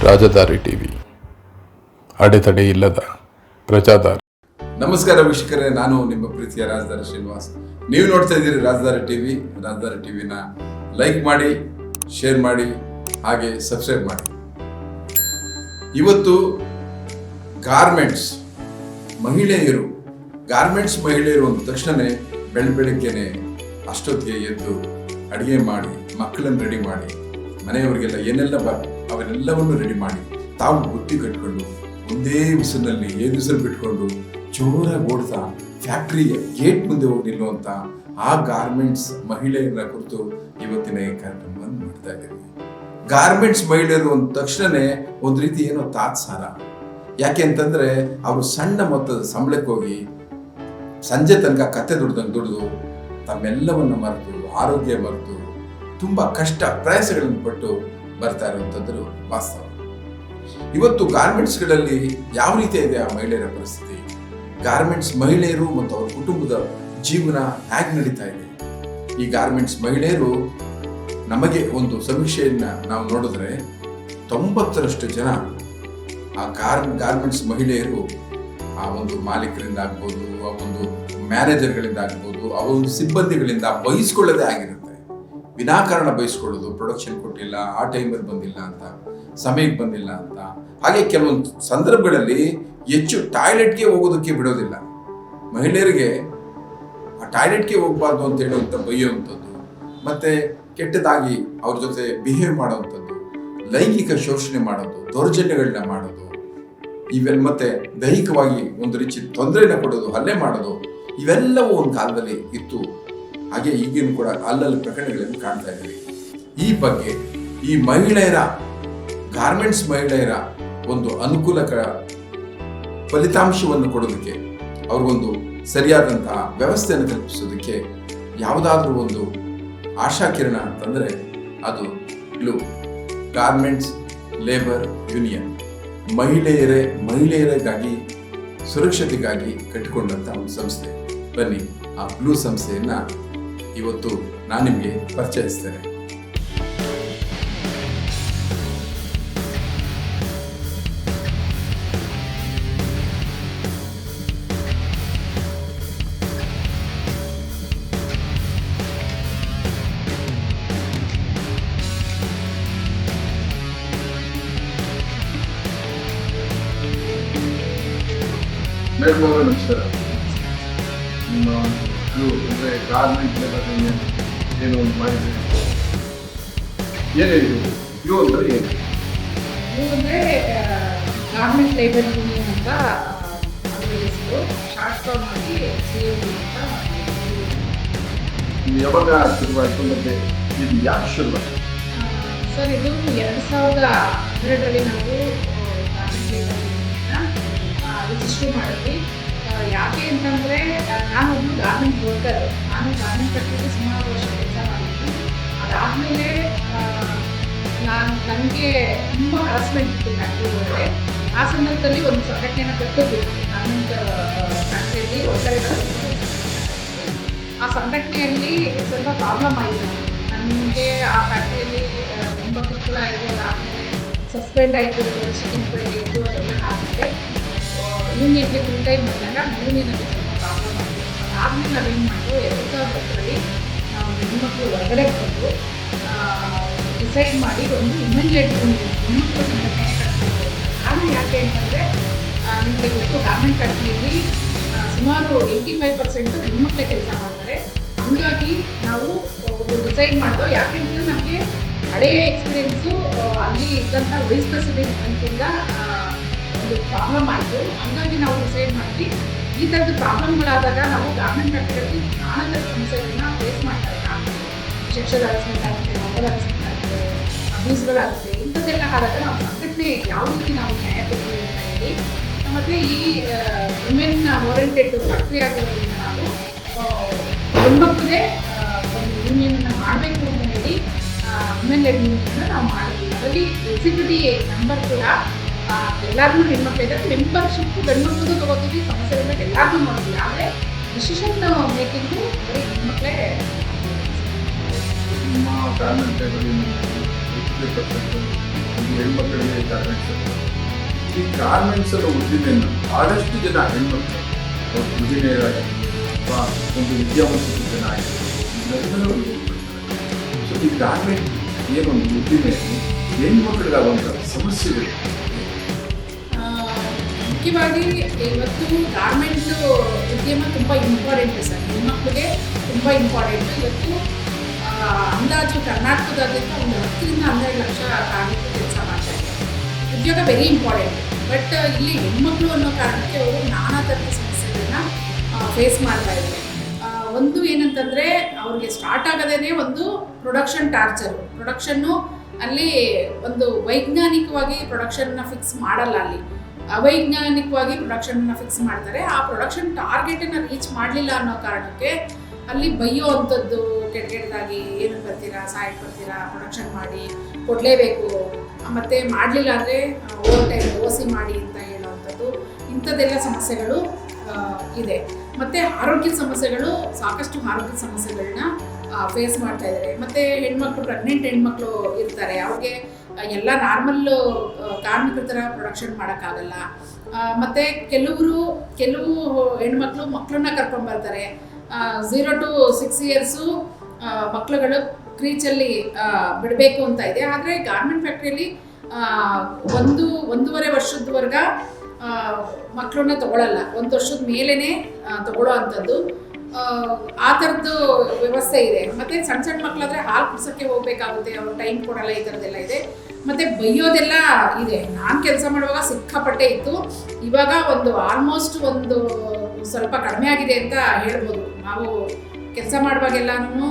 ರಾಜದಾರಿ TV, ಅಡೆತಡೆ ಇಲ್ಲದ ಪ್ರಜಾದಾರಿ. ನಮಸ್ಕಾರ ವೀಕ್ಷಕರೇ, ನಾನು ನಿಮ್ಮ ಪ್ರೀತಿಯ ರಾಜದಾರಿ ಶ್ರೀನಿವಾಸ್. ನೀವು ನೋಡ್ತಾ ಇದ್ದೀರಿ ರಾಜದಾರಿ ಟಿವಿ. ರಾಜದಾರಿ ಟಿವಿನ ಲೈಕ್ ಮಾಡಿ, ಶೇರ್ ಮಾಡಿ, ಹಾಗೆ ಸಬ್ಸ್ಕ್ರೈಬ್ ಮಾಡಿ. ಇವತ್ತು ಗಾರ್ಮೆಂಟ್ಸ್ ಮಹಿಳೆಯರು ಅಂದ ತಕ್ಷಣವೇ ಬೆಳಗ್ಗೆನೆ ಅಷ್ಟೊತ್ತಿಗೆ ಎದ್ದು ಅಡುಗೆ ಮಾಡಿ, ಮಕ್ಕಳನ್ನು ರೆಡಿ ಮಾಡಿ, ಮನೆಯವರಿಗೆಲ್ಲ ಏನೆಲ್ಲ ಅವನ್ನೆಲ್ಲವನ್ನು ರೆಡಿ ಮಾಡಿ, ತಾವು ಬುತ್ತಿ ಕಟ್ಕೊಂಡು ಒಂದೇ ಉಸಿರಿನಲ್ಲಿ ಉಸಿರು ಬಿಟ್ಕೊಂಡು ಜೋರಾಗಿ ಓಡ್ತಾ ಫ್ಯಾಕ್ಟ್ರಿಯ ಗೇಟ್ ಮುಂದೆ ಹೋಗಿ ನಿಲ್ಲುವಂತ ಆ ಗಾರ್ಮೆಂಟ್ಸ್ ಮಹಿಳೆಯರ ಕುರಿತು ಇವತ್ತಿನ ಈ ಕಾರ್ಯಕ್ರಮವನ್ನು ಮಾಡ್ತಾ ಇದ್ದೀವಿ. ಗಾರ್ಮೆಂಟ್ಸ್ ಮಹಿಳೆಯರು ಅಂದ ತಕ್ಷಣನೇ ಒಂದು ರೀತಿ ಏನೋ ತಾತ್ಸಾರ. ಯಾಕೆ ಅಂತಂದ್ರೆ ಅವರು ಸಣ್ಣ ಮೊತ್ತದ ಸಂಬಳಕ್ಕೆ ಹೋಗಿ ಸಂಜೆ ತನಕ ಕತ್ತೆ ದುಡಿದು ತಮ್ಮೆಲ್ಲವನ್ನು ಮರೆತು, ಆರೋಗ್ಯ ಮರೆತು, ತುಂಬಾ ಕಷ್ಟ ಪ್ರಯಾಸಗಳನ್ನು ಪಟ್ಟು ಬರ್ತಾ ಇರುವಂಥದ್ದು ವಾಸ್ತವ. ಇವತ್ತು ಗಾರ್ಮೆಂಟ್ಸ್ಗಳಲ್ಲಿ ಯಾವ ರೀತಿ ಇದೆ ಆ ಮಹಿಳೆಯರ ಪರಿಸ್ಥಿತಿ, ಗಾರ್ಮೆಂಟ್ಸ್ ಮಹಿಳೆಯರು ಮತ್ತು ಅವರ ಕುಟುಂಬದ ಜೀವನ ಹೇಗೆ ನಡೀತಾ ಇದೆ. ಈ ಗಾರ್ಮೆಂಟ್ಸ್ ಮಹಿಳೆಯರು, ನಮಗೆ ಒಂದು ಸಮೀಕ್ಷೆಯನ್ನ ನಾವು ನೋಡಿದ್ರೆ 90% ಜನ ಆ ಗಾರ್ಮೆಂಟ್ಸ್ ಮಹಿಳೆಯರು ಆ ಒಂದು ಮಾಲೀಕರಿಂದ ಆಗ್ಬೋದು, ಆ ಒಂದು ಮ್ಯಾನೇಜರ್ಗಳಿಂದ ಆಗ್ಬೋದು, ಆ ಒಂದು ಸಿಬ್ಬಂದಿಗಳಿಂದ ಬಯಸ್ಕೊಳ್ಳೋದೇ ಆಗಿರುತ್ತೆ. ವಿನಾಕಾರಣ ಬಯಸ್ಕೊಳ್ಳೋದು, ಪ್ರೊಡಕ್ಷನ್ ಕೊಟ್ಟಿಲ್ಲ, ಆ ಟೈಮಲ್ಲಿ ಬಂದಿಲ್ಲ ಅಂತ, ಸಮಯಕ್ಕೆ ಬಂದಿಲ್ಲ ಅಂತ. ಹಾಗೆ ಕೆಲವೊಂದು ಸಂದರ್ಭಗಳಲ್ಲಿ ಹೆಚ್ಚು ಟಾಯ್ಲೆಟ್ಗೆ ಹೋಗೋದಕ್ಕೆ ಬಿಡೋದಿಲ್ಲ. ಮಹಿಳೆಯರಿಗೆ ಆ ಟಾಯ್ಲೆಟ್ಗೆ ಹೋಗ್ಬಾರ್ದು ಅಂತ ಹೇಳುವಂಥ ಬೈಯುವಂಥದ್ದು, ಮತ್ತೆ ಕೆಟ್ಟದಾಗಿ ಅವ್ರ ಜೊತೆ ಬಿಹೇವ್ ಮಾಡೋವಂಥದ್ದು, ಲೈಂಗಿಕ ಶೋಷಣೆ ಮಾಡೋದು, ದೌರ್ಜನ್ಯಗಳನ್ನ ಮಾಡೋದು, ಇವೆಲ್ಲ ಮತ್ತೆ ದೈಹಿಕವಾಗಿ ಒಂದು ರೀತಿ ತೊಂದರೆನ ಕೊಡೋದು, ಹಲ್ಲೆ ಮಾಡೋದು, ಇವೆಲ್ಲವೂ ಒಂದು ಕಾಲದಲ್ಲಿ ಇತ್ತು. ಹಾಗೆ ಈಗಿನ ಕೂಡ ಅಲ್ಲಲ್ಲಿ ಪ್ರಕರಣಗಳನ್ನು ಕಾಣ್ತಾ ಇದ್ದೀವಿ. ಈ ಬಗ್ಗೆ ಈ ಗಾರ್ಮೆಂಟ್ಸ್ ಮಹಿಳೆಯರ ಒಂದು ಅನುಕೂಲಕರ ಫಲಿತಾಂಶವನ್ನು ಕೊಡೋದಕ್ಕೆ, ಅವ್ರಿಗೊಂದು ಸರಿಯಾದಂತಹ ವ್ಯವಸ್ಥೆಯನ್ನು ಕಲ್ಪಿಸೋದಕ್ಕೆ ಯಾವುದಾದ್ರೂ ಒಂದು ಆಶಾಕಿರಣ ಅಂತಂದ್ರೆ ಅದು ಗ್ಲೂ, ಗಾರ್ಮೆಂಟ್ಸ್ ಲೇಬರ್ ಯೂನಿಯನ್. ಮಹಿಳೆಯರಿಗಾಗಿ ಸುರಕ್ಷತೆಗಾಗಿ ಕಟ್ಟಿಕೊಂಡಂತ ಒಂದು ಸಂಸ್ಥೆ. ಬನ್ನಿ ಆ ಗ್ಲೂ ಸಂಸ್ಥೆಯನ್ನ ಇವತ್ತು ನಾನು ನಿಮಗೆ ಪರಿಚಯಿಸ್ತೇನೆ. ಮೇಡಮ್ ಅವರೇ ನಮಸ್ಕಾರ. ನಿಮ್ಮ ಅಂದರೆ ಗಾರ್ಮೆಂಟ್ ಲೇಬರ್ ಯೂನಿಯನ್ ಏನು ಒಂದು ಮಾಡಿದೆ, ಏನೇನು ಇದು ಅಂದರೆ ಏನು? ಇದು ಅಂದರೆ ಗಾರ್ಮೆಂಟ್ ಲೇಬರ್ ಯೂನಿಯನ್ ಅಂತ ಅದರ ಹೆಸರು. ಶಾರ್ಟ್ ಫಾರ್ಮ್ ಆಗಿ CLU ಅಂತ. ಯಾವಾಗ ಶುರುವಾಯಿತು ಮತ್ತು ಇದು ಯಾಕೆ ಶುರುವಾಯಿತು? ಸರ್, ಇದು 2012ರಲ್ಲಿ ನಾವು ಗಾರ್ಮೆಂಟ್ ಲೇಬರ್ ಯೂನಿಯನ್ನ ರಿಜಿಸ್ಟರ್ ಮಾಡಿದ್ವಿ. ಯಾಕೆ ಅಂತಂದರೆ ನಾನೊಬ್ಬರು ಗಾರ್ಮೆಂಟ್ ವರ್ಕರ್. ನಾನು ಗಾರ್ಮೆಂಟ್ ಫ್ಯಾಕ್ಟ್ರಿಗೆ ಸುಮಾರು ವರ್ಷ ಕೆಲಸ ಮಾಡಿದ್ವಿ. ಅದಾದಮೇಲೆ ನನಗೆ ತುಂಬ ಹರಾಸ್ಮೆಂಟ್ ಇತ್ತು ಫ್ಯಾಕ್ಟ್ರಿ ಒಳಗಡೆ. ಆ ಸಂದರ್ಭದಲ್ಲಿ ಒಂದು ಸಂಘಟನೆಯನ್ನು ಕಟ್ಟಿದ್ವಿ ಗಾರ್ಮೆಂಟ್ ಫ್ಯಾಕ್ಟ್ರಿಯಲ್ಲಿ ವರ್ಕರ್ಗಳು. ಆ ಸಂಘಟನೆಯಲ್ಲಿ ಸ್ವಲ್ಪ ಪ್ರಾಬ್ಲಮ್ ಆಯಿತು ನನಗೆ. ಆ ಫ್ಯಾಕ್ಟ್ರಿಯಲ್ಲಿ ತುಂಬ ಕಿರುಕುಳ ಆಯಿತು. ಅದಾದಮೇಲೆ ಸಸ್ಪೆಂಡ್ ಆಯಿತು, ಸಿಕ್ಕಿಂಗ್ ಇತ್ತು, ಅದೆಲ್ಲ ಆಗಿದೆ. ಯೂನಿಯನ್ಗೆ ಫುಲ್ ಟೈಮ್ ಬಂದಾಗ ಯೂನಿಯನಲ್ಲಿ ಸ್ವಲ್ಪ ಪ್ರಾಬ್ಲಮ್ ಆಯಿತು. ಅದಾದಮೇಲೆ ನಾವೇನು ಮಾಡಿದ್ರು, 2010ರಲ್ಲಿ ನಾವು ಹೆಣ್ಮಕ್ಳು ಹೊರಗಡೆ ಬಂದು ಡಿಸೈಡ್ ಮಾಡಿ ಒಂದು ಇಮಿಡಿಯೇಟ್ ಹೆಣ್ಮಕ್ಳು ಸಂಘಟನೆ ಕಟ್ಟಿದ್ರು. ಕಾರಣ ಯಾಕೆ ಅಂತಂದರೆ, ನಿಮಗೆ ಗೊತ್ತು, ಗಾರ್ಮೆಂಟ್ ಫ್ಯಾಕ್ಟ್ರಿಯಲ್ಲಿ ಸುಮಾರು 85% ಹೆಣ್ಮಕ್ಳೇ ಕೆಲಸ ಮಾಡ್ತಾರೆ. ಹಂಗಾಗಿ ನಾವು ಒಂದು ಡಿಸೈಡ್ ಮಾಡಿದ್ರು. ಯಾಕೆಂದರೆ ನಮಗೆ ಹಳೆಯ ಎಕ್ಸ್ಪೀರಿಯೆನ್ಸು ಅಲ್ಲಿ ಇದ್ದಂಥ ವೈಸ್ ಪ್ರೆಸಿಡೆಂಟ್ ಅಂತಿಂದ ಒಂದು ಪ್ರಾಬ್ಲಮ್ ಆಯಿತು. ಹಂಗಾಗಿ ನಾವು ಡಿಸೈಡ್ ಮಾಡಿ ಈ ಥರದ ಪ್ರಾಬ್ಲಮ್ಗಳಾದಾಗ ನಾವು ಗಾರ್ಮೆಂಟ್ ಫ್ಯಾಕ್ಟ್ರಿಯಲ್ಲಿ ನಾನಾ ಸಮಸ್ಯೆಗಳನ್ನ ಫೇಸ್ ಮಾಡ್ತಾ ಇದ್ದಾರೆ. ಶಿಕ್ಷಣ ಹರಾಸ್ಮೆಂಟ್ ಆಗುತ್ತೆ, ಮೊಬೈಲ್ ಹರಾಸ್ಮೆಂಟ್ ಆಗುತ್ತೆ, ಅಬ್ಯೂಸ್ಗಳಾಗುತ್ತೆ. ಇಂಥದ್ದೆಲ್ಲ ಆದಾಗ ನಾವು ಸಂಘಟನೆ ಯಾವ ರೀತಿ ನಾವು ನ್ಯಾಯ ಕೊಡ್ತೀವಿ ಅಂತ ಹೇಳಿ, ಮತ್ತು ಈ ವುಮೆನ್ ಓರಿಯೆಂಟೆಡ್ ಫ್ಯಾಕ್ಟ್ರಿ ಆಗಿರೋದ್ರಿಂದ ನಾವು ಹೆಣ್ಮಕ್ಳೇ ಒಂದು ಯೂನಿಯನ್ನ ಮಾಡಬೇಕು ಅಂತ ಹೇಳಿ ವುಮೆನ್ ಲೆಡ್ ಯೂನಿಯನ್ನ ನಾವು ಮಾಡಿದ್ವಿ. ಅದರಲ್ಲಿ ಎಕ್ಸಿಕ್ಯೂಟಿವ್ ಮೆಂಬರ್ ಕೂಡ ಎಲ್ಲರಿಗೂ ಹೆಣ್ಮಕ್ಳಿದೆ. ಮೆಂಬರ್ಶಿಪ್ ಗಂಡ್ಮಕ್ಳಿಗೂ ತಗೋತೀವಿ, ಸಮಸ್ಯೆಗಳನ್ನ ಎಲ್ಲರಿಗೂ ನೋಡ್ತೀವಿ. ಆದರೆ ಡಿಸಿಷನ್ ಮೇಕಿಂಗು ಬರೀ ಹೆಣ್ಮಕ್ಳೇ. ನಿಮ್ಮ ಗಾರ್ಮೆಂಟ್ ಲೇಬರ್ 50% ಒಂದು ಹೆಣ್ಮಕ್ಳಿಗೆ ಗಾರ್ಮೆಂಟ್ಸ್. ಈ ಗಾರ್ಮೆಂಟ್ಸ್ ಅನ್ನೋ ಉದ್ದಿಮೆಯನ್ನು ಬಹಳಷ್ಟು ಜನ ಹೆಣ್ಮಕ್ಳು ಒಂದು ಗೃಹಿಣಿಯರಾಗಿ ಅಥವಾ ಒಂದು ವಿದ್ಯಾವಂತ ಜನ ಆಗಿರ್ಬೋದು ಇದೆಲ್ಲವೂ ಉಳ್ಕೊಳ್ತಾರೆ. ಸೊ ಈ ಗಾರ್ಮೆಂಟ್ ಏನೊಂದು ಉದ್ದಿಮೆಯಲ್ಲಿ ಹೆಣ್ಮಕ್ಳಿಗಾಗುವಂಥ ಸಮಸ್ಯೆಗಳು ಮುಖ್ಯವಾಗಿ ಇವತ್ತು ಗಾರ್ಮೆಂಟ್ ಉದ್ಯಮ ತುಂಬ ಇಂಪಾರ್ಟೆಂಟ್ ಸರ್, ಹೆಣ್ಮಕ್ಳಿಗೆ ತುಂಬ ಇಂಪಾರ್ಟೆಂಟ್. ಇವತ್ತು ಅಂದಾಜು ಕರ್ನಾಟಕದಾದ್ಯಂತ ಒಂದು 10-12 ಲಕ್ಷ ಕಾರ್ಮಿಕರು ಕೆಲಸ ಮಾಡ್ತಾ ಇದ್ದಾರೆ. ಉದ್ಯೋಗ ವೆರಿ ಇಂಪಾರ್ಟೆಂಟ್. ಬಟ್ ಇಲ್ಲಿ ಹೆಣ್ಮಕ್ಳು ಅನ್ನೋ ಕಾರಣಕ್ಕೆ ಅವರು ನಾನಾ ಥರದ ಸಮಸ್ಯೆಗಳನ್ನ ಫೇಸ್ ಮಾಡ್ತಾ ಇದ್ದಾರೆ. ಒಂದು ಏನಂತಂದರೆ ಅವ್ರಿಗೆ ಸ್ಟಾರ್ಟ್ ಆಗೋದೇ ಒಂದು ಪ್ರೊಡಕ್ಷನ್ ಟಾರ್ಚರು. ಪ್ರೊಡಕ್ಷನ್ನು ಅಲ್ಲಿ ಒಂದು ವೈಜ್ಞಾನಿಕವಾಗಿ ಪ್ರೊಡಕ್ಷನ್ನ ಫಿಕ್ಸ್ ಮಾಡಲ್ಲ, ಅಲ್ಲಿ ಅವೈಜ್ಞಾನಿಕವಾಗಿ ಪ್ರೊಡಕ್ಷನ್ನ ಫಿಕ್ಸ್ ಮಾಡ್ತಾರೆ. ಆ ಪ್ರೊಡಕ್ಷನ್ ಟಾರ್ಗೆಟನ್ನು ರೀಚ್ ಮಾಡಲಿಲ್ಲ ಅನ್ನೋ ಕಾರಣಕ್ಕೆ ಅಲ್ಲಿ ಬೈಯೋ ಅಂಥದ್ದು ಕೆಟ್ಟದಾಗಿ ಏನು ಬರ್ತೀರಾ, ಸಾಯಕ್ಕೆ ಬರ್ತೀರಾ, ಪ್ರೊಡಕ್ಷನ್ ಮಾಡಿ ಕೊಡಲೇಬೇಕು, ಮತ್ತು ಮಾಡಲಿಲ್ಲ ಅಂದರೆ ಓವರ್ ಟೈಮ್ ಓಸಿ ಮಾಡಿ ಅಂತ ಹೇಳೋವಂಥದ್ದು, ಇಂಥದ್ದೆಲ್ಲ ಸಮಸ್ಯೆಗಳು ಇದೆ. ಮತ್ತು ಆರೋಗ್ಯದ ಸಮಸ್ಯೆಗಳು, ಸಾಕಷ್ಟು ಆರೋಗ್ಯದ ಸಮಸ್ಯೆಗಳನ್ನ ಫೇಸ್ ಮಾಡ್ತಾ ಇದ್ದಾರೆ. ಮತ್ತು ಹೆಣ್ಮಕ್ಳು, ಪ್ರೆಗ್ನೆಂಟ್ ಹೆಣ್ಮಕ್ಳು ಇರ್ತಾರೆ, ಅವ್ರಿಗೆ ಎಲ್ಲ ನಾರ್ಮಲ್ ಕಾರ್ಮಿಕರ ಥರ ಪ್ರೊಡಕ್ಷನ್ ಮಾಡೋಕ್ಕಾಗಲ್ಲ. ಮತ್ತು ಕೆಲವು ಹೆಣ್ಮಕ್ಳು ಮಕ್ಕಳನ್ನ ಕರ್ಕೊಂಡ್ಬರ್ತಾರೆ. 0 to 6 ಇಯರ್ಸು ಮಕ್ಕಳುಗಳು ಕ್ರೀಚಲ್ಲಿ ಬಿಡಬೇಕು ಅಂತ ಇದೆ. ಆದರೆ ಗಾರ್ಮೆಂಟ್ ಫ್ಯಾಕ್ಟ್ರಿಯಲ್ಲಿ 1-1.5 ವರ್ಷದವರೆಗೆ ಮಕ್ಕಳನ್ನ ತೊಗೊಳಲ್ಲ, 1 ವರ್ಷದ ಮೇಲೇ ತೊಗೊಳ್ಳೋ ಅಂಥದ್ದು ಆ ಥರದ್ದು ವ್ಯವಸ್ಥೆ ಇದೆ. ಮತ್ತು ಸಣ್ಣ ಮಕ್ಕಳಾದರೆ ಹಾಲು ಕುಡ್ಸೋಕ್ಕೆ ಹೋಗಬೇಕಾಗುತ್ತೆ, ಅವ್ರು ಟೈಮ್ ಕೊಡಲ್ಲ, ಈ ಥರದ್ದೆಲ್ಲ ಇದೆ. ಮತ್ತು ಬೈಯೋದೆಲ್ಲ ಇದೆ. ನಾನು ಕೆಲಸ ಮಾಡುವಾಗ ಸಿಕ್ಕಾಪಟ್ಟೆ ಇತ್ತು. ಇವಾಗ ಆಲ್ಮೋಸ್ಟ್ ಸ್ವಲ್ಪ ಕಡಿಮೆ ಆಗಿದೆ ಅಂತ ಹೇಳ್ಬೋದು. ನಾವು ಕೆಲಸ ಮಾಡುವಾಗೆಲ್ಲನೂ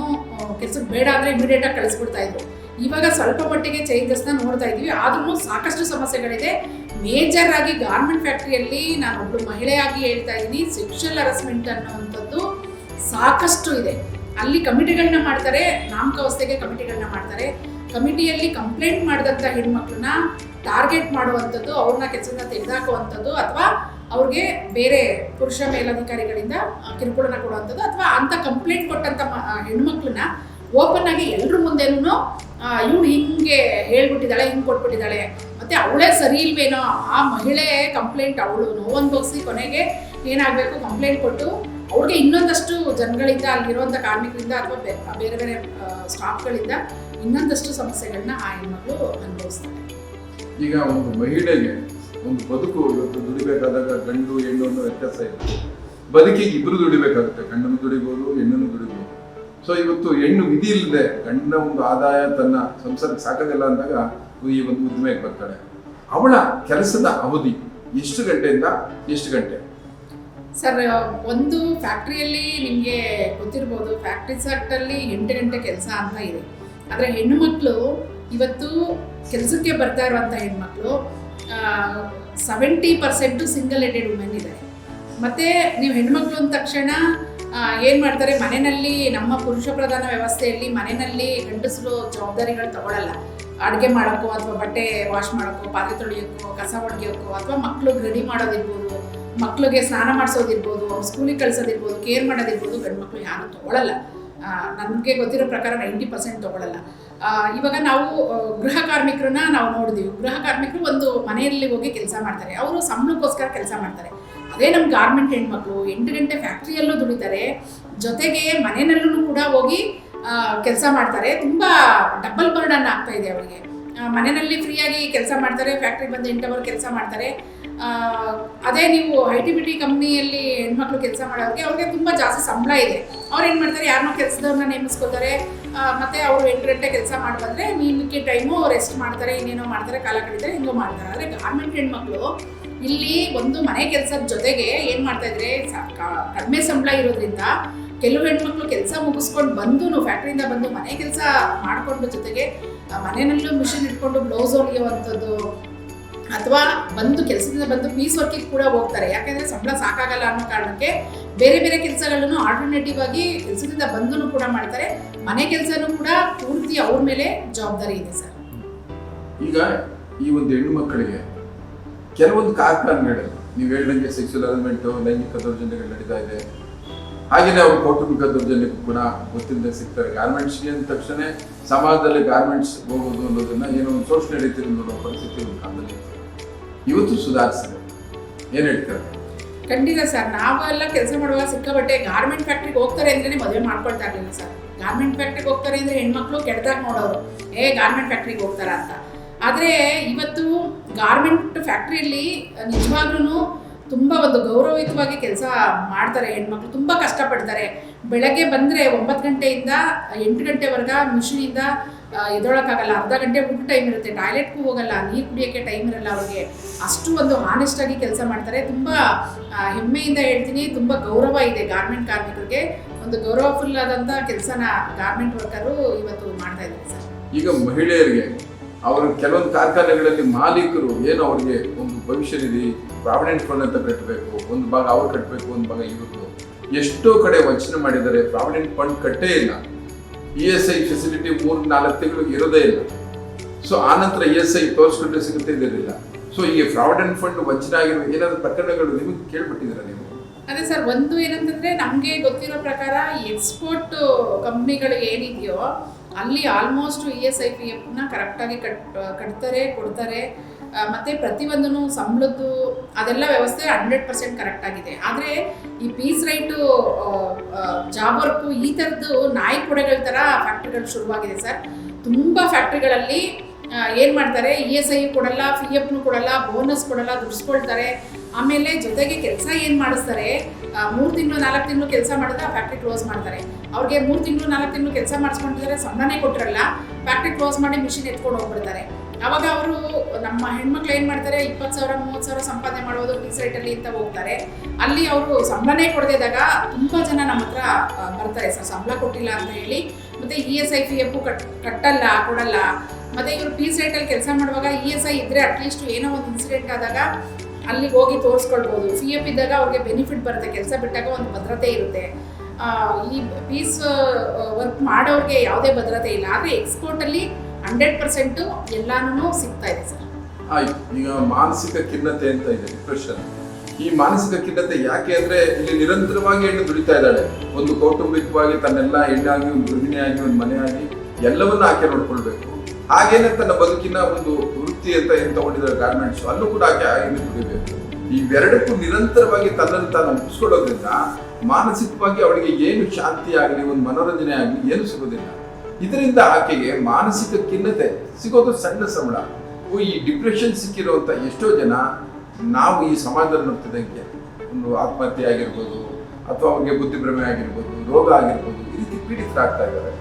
ಕೆಲಸಕ್ಕೆ ಬೇಡ ಅಂದರೆ ಇಮಿಡಿಯೇಟಾಗಿ ಕಳಿಸ್ಬಿಡ್ತಾ ಇದ್ರು. ಇವಾಗ ಸ್ವಲ್ಪ ಮಟ್ಟಿಗೆ ಚೇಂಜಸ್ನ ನೋಡ್ತಾ ಇದ್ದೀವಿ. ಆದ್ರೂ ಸಾಕಷ್ಟು ಸಮಸ್ಯೆಗಳಿದೆ. ಮೇಜರ್ ಆಗಿ ಗಾರ್ಮೆಂಟ್ ಫ್ಯಾಕ್ಟ್ರಿಯಲ್ಲಿ ನಾನು ಒಬ್ಬಳು ಮಹಿಳೆಯಾಗಿ ಹೇಳ್ತಾ ಇದ್ದೀನಿ, ಸೆಕ್ಷುವಲ್ ಹರಾಸ್ಮೆಂಟ್ ಅನ್ನೋವಂಥದ್ದು ಸಾಕಷ್ಟು ಇದೆ. ಅಲ್ಲಿ ಕಮಿಟಿಗಳನ್ನ ಮಾಡ್ತಾರೆ, ನಾಮಕಾವಸ್ಥೆಗೆ ಕಮಿಟಿಗಳನ್ನ ಮಾಡ್ತಾರೆ. ಕಮಿಟಿಯಲ್ಲಿ ಕಂಪ್ಲೇಂಟ್ ಮಾಡಿದಂಥ ಹೆಣ್ಮಕ್ಳನ್ನ ಟಾರ್ಗೆಟ್ ಮಾಡುವಂಥದ್ದು, ಅವ್ರನ್ನ ಕೆಲಸದಿಂದ ತೆಗೆದುಹಾಕುವಂಥದ್ದು, ಅಥವಾ ಅವ್ರಿಗೆ ಬೇರೆ ಪುರುಷ ಮೇಲಧಿಕಾರಿಗಳಿಂದ ಕಿರುಕುಳನ ಕೊಡುವಂಥದ್ದು, ಅಥವಾ ಅಂಥ ಕಂಪ್ಲೇಂಟ್ ಕೊಟ್ಟಂಥ ಹೆಣ್ಮಕ್ಳನ್ನ ಓಪನ್ ಆಗಿ ಎಲ್ಲರ ಮುಂದೆನೂ ಇವಳು ಹಿಂಗೆ ಹೇಳ್ಬಿಟ್ಟಿದ್ದಾಳೆ, ಹಿಂಗೆ ಕೊಟ್ಬಿಟ್ಟಿದ್ದಾಳೆ, ಮತ್ತು ಅವಳೇ ಸರಿ ಇಲ್ವೇನೋ, ಆ ಮಹಿಳೆ ಕಂಪ್ಲೇಂಟ್ ಅವಳು ನೋವನ್ಭವಿಸಿ ಕೊನೆಗೆ ಏನಾಗಬೇಕು, ಕಂಪ್ಲೇಂಟ್ ಕೊಟ್ಟು ಅವ್ರಿಗೆ ಇನ್ನೊಂದಷ್ಟು ಜನಗಳಿಂದ, ಅಲ್ಲಿರುವಂಥ ಕಾರ್ಮಿಕರಿಂದ ಅಥವಾ ಬೇರೆ ಬೇರೆ ಸ್ಟಾಫ್ಗಳಿಂದ ಇನ್ನೊಂದಷ್ಟು ಸಮಸ್ಯೆಗಳನ್ನ ಆ ಹೆಣ್ಮಕ್ಳು ಅನುಭವಿಸ್ತಾರೆ. ಈಗ ಒಂದು ಮಹಿಳೆಗೆ ಒಂದು ಬದುಕು ಇವತ್ತು ದುಡಿಬೇಕಾದಾಗ ಗಂಡು ಹೆಣ್ಣು ಅನ್ನೋ ವ್ಯತ್ಯಾಸ ಇಲ್ಲ. ಬದುಕಿಗೆ ಇಬ್ಬರು ದುಡಿಬೇಕಾಗುತ್ತೆ, ಗಂಡನು ದುಡಿಬೋದು, ಹೆಣ್ಣನ್ನು ದುಡಿಬೋದು. ಸೊ ಇವತ್ತು ಹೆಣ್ಣು ವಿಧಿ ಇಲ್ಲದೆ ಗಂಡನ ಒಂದು ಆದಾಯ ತನ್ನ ಸಂಸಾರಕ್ಕೆ ಸಾಕಾಗಲ್ಲ ಅಂದಾಗ ಈ ಒಂದು ಉದ್ದಿಮೆಗೆ ಬರ್ತಾಳೆ. ಅವಳ ಕೆಲಸದ ಅವಧಿ ಎಷ್ಟು ಗಂಟೆಯಿಂದ ಎಷ್ಟು ಗಂಟೆ? ಸರ್, ಒಂದು ಫ್ಯಾಕ್ಟ್ರಿಯಲ್ಲಿ ನಿಮಗೆ ಗೊತ್ತಿರ್ಬೋದು, ಫ್ಯಾಕ್ಟ್ರಿ ಸೆಕ್ಟಲ್ಲಿ 8 ಗಂಟೆ ಕೆಲಸ ಅಂತ ಇದೆ. ಆದರೆ ಹೆಣ್ಣುಮಕ್ಕಳು ಇವತ್ತು ಕೆಲಸಕ್ಕೆ ಬರ್ತಾ ಇರುವಂಥ ಹೆಣ್ಮಕ್ಳು 70% ಸಿಂಗಲ್ ಹೆಡೆಡ್ ವುಮೆನ್ ಇದ್ದಾರೆ. ಮತ್ತು ನೀವು ಹೆಣ್ಮಕ್ಳು ಅಂದ ತಕ್ಷಣ ಏನು ಮಾಡ್ತಾರೆ, ಮನೆಯಲ್ಲಿ ನಮ್ಮ ಪುರುಷ ಪ್ರಧಾನ ವ್ಯವಸ್ಥೆಯಲ್ಲಿ ಮನೆಯಲ್ಲಿ ಗಂಡಸರು ಜವಾಬ್ದಾರಿಗಳು ತಗೊಳ್ಳಲ್ಲ. ಅಡುಗೆ ಮಾಡೋಕ್ಕೋ ಅಥವಾ ಬಟ್ಟೆ ವಾಶ್ ಮಾಡೋಕ್ಕೋ, ಪಾತ್ರೆ ತೊಳೆಯೋಕ್ಕೋ, ಕಸ ಹೊಡೆಯೋಕ್ಕೋ, ಅಥವಾ ಮಕ್ಳಿಗೆ ರೆಡಿ ಮಾಡೋದಿರ್ಬೋದು, ಮಕ್ಳಿಗೆ ಸ್ನಾನ ಮಾಡಿಸೋದಿರ್ಬೋದು, ಸ್ಕೂಲಿಗೆ ಕಳಿಸೋದಿರ್ಬೋದು, ಕೇರ್ ಮಾಡೋದಿರ್ಬೋದು, ಗಂಡು ಮಕ್ಕಳು ಯಾರೂ ತೊಗೊಳ್ಳಲ್ಲ. ನನಗೆ ಗೊತ್ತಿರೋ ಪ್ರಕಾರ 90% ತೊಗೊಳ್ಳಲ್ಲ. ಇವಾಗ ನಾವು ಗೃಹ ಕಾರ್ಮಿಕರನ್ನ ನಾವು ನೋಡಿದ್ದೀವಿ. ಗೃಹ ಕಾರ್ಮಿಕರು ಒಂದು ಮನೆಯಲ್ಲಿ ಹೋಗಿ ಕೆಲಸ ಮಾಡ್ತಾರೆ, ಅವರು ಸಂಬಳಕ್ಕೋಸ್ಕರ ಕೆಲಸ ಮಾಡ್ತಾರೆ. ಅದೇ ನಮ್ಮ ಗಾರ್ಮೆಂಟ್ ಹೆಣ್ಮಕ್ಳು 8 ಗಂಟೆ ಫ್ಯಾಕ್ಟ್ರಿಯಲ್ಲೂ ದುಡಿತಾರೆ, ಜೊತೆಗೆ ಮನೆಯಲ್ಲೂ ಕೂಡ ಹೋಗಿ ಕೆಲಸ ಮಾಡ್ತಾರೆ. ತುಂಬ ಡಬಲ್ ಬರ್ಡನ್ ಆಗ್ತಾ ಇದೆ ಅವರಿಗೆ. ಮನೆಯಲ್ಲಿ ಫ್ರೀಯಾಗಿ ಕೆಲಸ ಮಾಡ್ತಾರೆ, ಫ್ಯಾಕ್ಟ್ರಿಗೆ ಬಂದು 8 ಅವರ್ ಕೆಲಸ ಮಾಡ್ತಾರೆ. ಅದೇ ನೀವು ITBT ಕಂಪ್ನಿಯಲ್ಲಿ ಹೆಣ್ಮಕ್ಳು ಕೆಲಸ ಮಾಡೋರಿಗೆ ಅವ್ರಿಗೆ ತುಂಬ ಜಾಸ್ತಿ ಸಂಬಳ ಇದೆ. ಅವ್ರು ಏನು ಮಾಡ್ತಾರೆ, ಯಾರನ್ನೋ ಕೆಲಸದವ್ರನ್ನ ನೇಮಿಸ್ಕೋತಾರೆ, ಮತ್ತು ಅವರು 8 ಗಂಟೆ ಕೆಲಸ ಮಾಡಿ ಬಂದರೆ ಮಿಕ್ಕಿ ಟೈಮು ರೆಸ್ಟ್ ಮಾಡ್ತಾರೆ, ಇನ್ನೇನೋ ಮಾಡ್ತಾರೆ, ಕಾಲ ಕಳೀತಾರೆ, ಹಿಂಗೋ ಮಾಡ್ತಾರೆ. ಆದರೆ ಗಾರ್ಮೆಂಟ್ ಹೆಣ್ಮಕ್ಳು ಇಲ್ಲಿ ಒಂದು ಮನೆ ಕೆಲಸದ ಜೊತೆಗೆ ಏನು ಮಾಡ್ತಾಯಿದ್ರೆ, ಕಡಿಮೆ ಸಂಬಳ ಇರೋದ್ರಿಂದ ಕೆಲವು ಹೆಣ್ಮಕ್ಳು ಕೆಲಸ ಮುಗಿಸ್ಕೊಂಡು ಬಂದು ಫ್ಯಾಕ್ಟ್ರಿಯಿಂದ ಬಂದು ಮನೆ ಕೆಲಸ ಮಾಡಿಕೊಂಡು ಜೊತೆಗೆ ಮನೆಯಲ್ಲೂ ಮಿಷಿನ್ ಇಟ್ಕೊಂಡು ಬ್ಲೌಸ್ ಹೊಲಿಯುವಂಥದ್ದು, ಅಥವಾ ಬಂದು ಕೆಲಸದಿಂದ ಬಂದು ಪೀಸ್ ವರ್ಕಿಗೆ ಕೂಡ ಹೋಗ್ತಾರೆ. ಯಾಕೆಂದರೆ ಸಂಬಳ ಸಾಕಾಗಲ್ಲ ಅನ್ನೋ ಕಾರಣಕ್ಕೆ ಬೇರೆ ಬೇರೆ ಕೆಲಸಗಳನ್ನು ಆಲ್ಟರ್ನೇಟಿವ್ ಆಗಿ ಕೆಲಸದಿಂದ ಬಂದು ಕೂಡ ಮಾಡ್ತಾರೆ. ಮನೆ ಕೆಲಸನೂ ಕೂಡ ಪೂರ್ತಿ ಅವ್ರ ಮೇಲೆ ಜವಾಬ್ದಾರಿ ಇದೆ ಸರ್. ಈಗ ಈ ಒಂದು ಹೆಣ್ಣು ಮಕ್ಕಳಿಗೆ ಕೆಲವೊಂದು ಕಾರ್ಖಾನೆಗಳು ನೀವು ಹೇಳಿದಂಗೆ ಸೆಕ್ಸುವಲ್ ಹರಾಸ್ಮೆಂಟು, ಲೈಂಗಿಕ ದೌರ್ಜನ್ಯಗಳು ನಡೀತಾ ಇದೆ. ಹಾಗೆಯೇ ಅವರು ಕೌಟುಂಬಿಕ ದೌರ್ಜನ್ಯಕ್ಕೂ ಕೂಡ ಗೊತ್ತಿಲ್ಲದೆ ಸಿಗ್ತಾರೆ. ಗಾರ್ಮೆಂಟ್ಸ್ಗೆ ಅಂದ ತಕ್ಷಣ ಸಮಾಜದಲ್ಲಿ ಗಾರ್ಮೆಂಟ್ಸ್ ಹೋಗೋದು ಅನ್ನೋದನ್ನ ಏನೋ ಒಂದು ಶೋಷಣೆ ರೀತಿಯಲ್ಲಿ ನೋಡೋ ಪರಿಸ್ಥಿತಿ ಒಂದು ಕಾಲದಲ್ಲಿ ಇತ್ತು. ಇವತ್ತು ಸುಧಾರಿಸಿದೆ. ಏನು ಹೇಳ್ತಾರೆ? ಖಂಡಿತ ಸರ್, ನಾವೆಲ್ಲ ಕೆಲಸ ಮಾಡುವಾಗ ಸಿಕ್ಕಾಬಟ್ಟೆ ಗಾರ್ಮೆಂಟ್ ಫ್ಯಾಕ್ಟ್ರಿಗೆ ಹೋಗ್ತಾರೆ ಅಂದ್ರೆ ಮದುವೆ ಮಾಡ್ಕೊಳ್ತಾ ಇರಲಿಲ್ಲ ಸರ್. ಗಾರ್ಮೆಂಟ್ ಫ್ಯಾಕ್ಟ್ರಿಗೆ ಹೋಗ್ತಾರೆ ಅಂದ್ರೆ ಹೆಣ್ಮಕ್ಳು ಕೆಟ್ಟದಾಗ ನೋಡೋರು, ಗಾರ್ಮೆಂಟ್ ಫ್ಯಾಕ್ಟ್ರಿಗೆ ಹೋಗ್ತಾರ ಅಂತ. ಆದರೆ ಇವತ್ತು ಗಾರ್ಮೆಂಟ್ ಫ್ಯಾಕ್ಟ್ರಿಯಲ್ಲಿ ನಿಜವಾಗ್ಲೂ ತುಂಬ ಒಂದು ಗೌರವಯುತವಾಗಿ ಕೆಲಸ ಮಾಡ್ತಾರೆ ಹೆಣ್ಮಕ್ಳು, ತುಂಬ ಕಷ್ಟಪಡ್ತಾರೆ. ಬೆಳಗ್ಗೆ ಬಂದರೆ 9 ಗಂಟೆಯಿಂದ 8 ಗಂಟೆವರೆಗೆ ಮಿಷಿನಿಂದ ಎದೊಳಕ್ಕಾಗಲ್ಲ, ಅರ್ಧ ಗಂಟೆ ಊಟ ಟೈಮ್ ಇರುತ್ತೆ, ಟಾಯ್ಲೆಟ್ಗೂ ಹೋಗಲ್ಲ, ನೀರು ಕುಡಿಯೋಕ್ಕೆ ಟೈಮ್ ಇರಲ್ಲ ಅವ್ರಿಗೆ. ಅಷ್ಟು ಒಂದು ಹಾನೆಸ್ಟಾಗಿ ಕೆಲಸ ಮಾಡ್ತಾರೆ. ತುಂಬ ಹೆಮ್ಮೆಯಿಂದ ಹೇಳ್ತೀನಿ, ತುಂಬ ಗೌರವ ಇದೆ ಗಾರ್ಮೆಂಟ್ ಕಾರ್ಮಿಕರಿಗೆ. ಒಂದು ಗೌರವಫುಲ್ ಆದಂಥ ಕೆಲಸನ ಗಾರ್ಮೆಂಟ್ ವರ್ಕರು ಇವತ್ತು ಮಾಡ್ತಾ ಇದ್ದಾರೆ ಸರ್. ಈಗ ಮಹಿಳೆಯರಿಗೆ ಅವರು ಕೆಲವೊಂದು ಕಾರ್ಖಾನೆಗಳಲ್ಲಿ ಮಾಲೀಕರು ಏನು ಅವ್ರಿಗೆ ಒಂದು ಭವಿಷ್ಯ ನಿಧಿ ಪ್ರಾವಿಡೆಂಟ್ ಫಂಡ್ ಅಂತ ಕಟ್ಟಬೇಕು, ಒಂದು ಭಾಗ ಅವ್ರು ಕಟ್ಟಬೇಕು, ಒಂದು ಭಾಗ ಇವರು, ಎಷ್ಟೋ ಕಡೆ ವಂಚನೆ ಮಾಡಿದ್ದಾರೆ. ಪ್ರಾವಿಡೆಂಟ್ ಫಂಡ್ ಕಟ್ಟೇ ಇಲ್ಲ. ESI ಫೆಸಿಲಿಟಿ 3-4 ತಿಂಗಳು ಇರೋದೇ ಇಲ್ಲ. ಸೊ ಆನಂತರ ESI ತೋರಿಸ್ಕೊಂಡ್ರೆ ಸಿಗುತ್ತೆ, ಇದಿರಲಿಲ್ಲ. ಸೊ ಈ ಪ್ರಾವಿಡೆಂಟ್ ಫಂಡ್ ವಂಚನೆ ಆಗಿರೋ ಏನಾದರೂ ಪ್ರಕರಣಗಳು ನಿಮಗೆ ಕೇಳ್ಬಿಟ್ಟಿದ್ದೀರಾ ನೀವು? ಅದೇ ಸರ್, ಒಂದು ಏನಂತಂದರೆ ನಮಗೆ ಗೊತ್ತಿರೋ ಪ್ರಕಾರ ಎಕ್ಸ್ಪೋರ್ಟ್ ಕಂಪ್ನಿಗಳು ಏನಿದೆಯೋ ಅಲ್ಲಿ ಆಲ್ಮೋಸ್ಟ್ ESI PFನ ಕರೆಕ್ಟಾಗಿ ಕಟ್ತಾರೆ, ಕೊಡ್ತಾರೆ. ಮತ್ತು ಪ್ರತಿಯೊಂದೂ ಸಂಬಳದ್ದು ಅದೆಲ್ಲ ವ್ಯವಸ್ಥೆ 100% ಕರೆಕ್ಟಾಗಿದೆ. ಆದರೆ ಈ ಪೀಸ್ ರೈಟು, ಜಾಬ್ ವರ್ಕು, ಈ ಥರದ್ದು ನಾಯಿ ಕೊಡೆಗಳ ಥರ ಫ್ಯಾಕ್ಟ್ರಿಗಳು ಶುರುವಾಗಿದೆ ಸರ್. ತುಂಬ ಫ್ಯಾಕ್ಟ್ರಿಗಳಲ್ಲಿ ಏನು ಮಾಡ್ತಾರೆ, ESI ಕೊಡಲ್ಲ, PFನೂ ಕೊಡಲ್ಲ, ಬೋನಸ್ ಕೊಡಲ್ಲ, ದುಡ್ಸ್ಕೊಳ್ತಾರೆ. ಆಮೇಲೆ ಜೊತೆಗೆ ಕೆಲಸ ಏನು ಮಾಡಿಸ್ತಾರೆ, 3 ತಿಂಗಳು 4 ತಿಂಗಳು ಕೆಲಸ ಮಾಡಿದ್ರೆ ಆ ಫ್ಯಾಕ್ಟ್ರಿ ಕ್ಲೋಸ್ ಮಾಡ್ತಾರೆ. ಅವ್ರಿಗೆ 3 ತಿಂಗಳು 4 ತಿಂಗಳು ಕೆಲಸ ಮಾಡಿಸ್ಕೊಂಡಿದ್ದಾರೆ, ಸಂಬಳನೇ ಕೊಟ್ಟಿರಲ್ಲ, ಫ್ಯಾಕ್ಟ್ರಿ ಕ್ಲೋಸ್ ಮಾಡಿ ಮಿಷಿನ್ ಎತ್ಕೊಂಡು ಹೋಗ್ಬಿಡ್ತಾರೆ. ಆವಾಗ ಅವರು ನಮ್ಮ ಹೆಣ್ಮಕ್ಳು ಏನು ಮಾಡ್ತಾರೆ, 20,000 30,000 ಸಂಪಾದನೆ ಮಾಡೋದು ಪೀಸ್ ರೇಟಲ್ಲಿ ಅಂತ ಹೋಗ್ತಾರೆ. ಅಲ್ಲಿ ಅವರು ಸಂಬಳನೇ ಕೊಡದಿದ್ದಾಗ ತುಂಬ ಜನ ನಮ್ಮ ಹತ್ರ ಬರ್ತಾರೆ ಸರ್, ಸಂಬಳ ಕೊಟ್ಟಿಲ್ಲ ಅಂತ ಹೇಳಿ. ಮತ್ತು ESI PF ಕಟ್ಟಲ್ಲ, ಕೊಡಲ್ಲ. ಮತ್ತು ಇವರು ಪೀಸ್ ರೇಟಲ್ಲಿ ಕೆಲಸ ಮಾಡುವಾಗ ESI ಇದ್ದರೆ ಅಟ್ಲೀಸ್ಟ್ ಏನೋ ಒಂದು ಇನ್ಸಿಡೆಂಟ್ ಆದಾಗ ಅಲ್ಲಿಗೆ ಹೋಗಿ ತೋರಿಸ್ಕೊಳ್ಬೋದು. PF ಇದ್ದಾಗ ಅವ್ರಿಗೆ ಬೆನಿಫಿಟ್ ಬರುತ್ತೆ, ಕೆಲಸ ಬಿಟ್ಟಾಗ ಒಂದು ಭದ್ರತೆ ಇರುತ್ತೆ. ಈ ಪೀಸ್ ವರ್ಕ್ ಮಾಡೋರಿಗೆ ಯಾವುದೇ ಭದ್ರತೆ ಇಲ್ಲ. ಆದರೆ ಎಕ್ಸ್ಪೋರ್ಟಲ್ಲಿ 100% ಎಲ್ಲಾನು ಸಿಗ್ತಾ ಇದೆ ಸರ್. ಆಯ್ತು. ಈಗ ಮಾನಸಿಕ ಖಿನ್ನತೆ ಅಂತ ಇದೆ, ಡಿಪ್ರೆಷನ್. ಈ ಮಾನಸಿಕ ಖಿನ್ನತೆ ಯಾಕೆ ಅಂದ್ರೆ ಇಲ್ಲಿ ನಿರಂತರವಾಗಿ ಹೆಣ್ಣು ದುಡಿತಾ ಇದ್ದಾಳೆ. ಒಂದು ಕೌಟುಂಬಿಕವಾಗಿ ತನ್ನೆಲ್ಲ ಹೆಣ್ಣಾಗಿ, ಒಂದು ಗೃಹಿಣಿಯಾಗಿ, ಒಂದು ಮನೆಯಾಗಿ ಎಲ್ಲವನ್ನ ಆಕೆ ನೋಡ್ಕೊಳ್ಬೇಕು. ಹಾಗೇನೆ ತನ್ನ ಬದುಕಿನ ಒಂದು ವೃತ್ತಿ ಅಂತ ಏನು ತಗೊಂಡಿದ್ದಾರೆ ಗಾರ್ಮೆಂಟ್ಸ್, ಅಲ್ಲೂ ಕೂಡ ಆಕೆ ಹೆಣ್ಣು ದುಡಿಬೇಕು. ಇವೆರಡಕ್ಕೂ ನಿರಂತರವಾಗಿ ತನ್ನನ್ನು ತಾನು ಮುಗಿಸ್ಕೊಳ್ಳೋದ್ರಿಂದ ಮಾನಸಿಕವಾಗಿ ಅವಳಿಗೆ ಏನು ಶಾಂತಿ ಆಗಲಿ, ಒಂದು ಮನೋರಂಜನೆ ಆಗಲಿ ಏನು ಸಿಗೋದಿಲ್ಲ. ಇದರಿಂದ ಆಕೆಗೆ ಮಾನಸಿಕ ಖಿನ್ನತೆ ಸಿಗೋದು ಸಣ್ಣ ಸಂಬಳ. ಈ ಡಿಪ್ರೆಷನ್ ಸಿಕ್ಕಿರುವಂಥ ಎಷ್ಟೋ ಜನ ನಾವು ಈ ಸಮಾಜದಲ್ಲಿ ನೋಡ್ತಿದ್ದಂಗೆ ಒಂದು ಆತ್ಮಹತ್ಯೆ ಆಗಿರ್ಬೋದು, ಅಥವಾ ಅವ್ರಿಗೆ ಬುದ್ಧಿಭ್ರಮೆ ಆಗಿರ್ಬೋದು, ರೋಗ ಆಗಿರ್ಬೋದು, ಈ ರೀತಿ ಪೀಡಿತರಾಗ್ತಾ ಇದ್ದಾರೆ.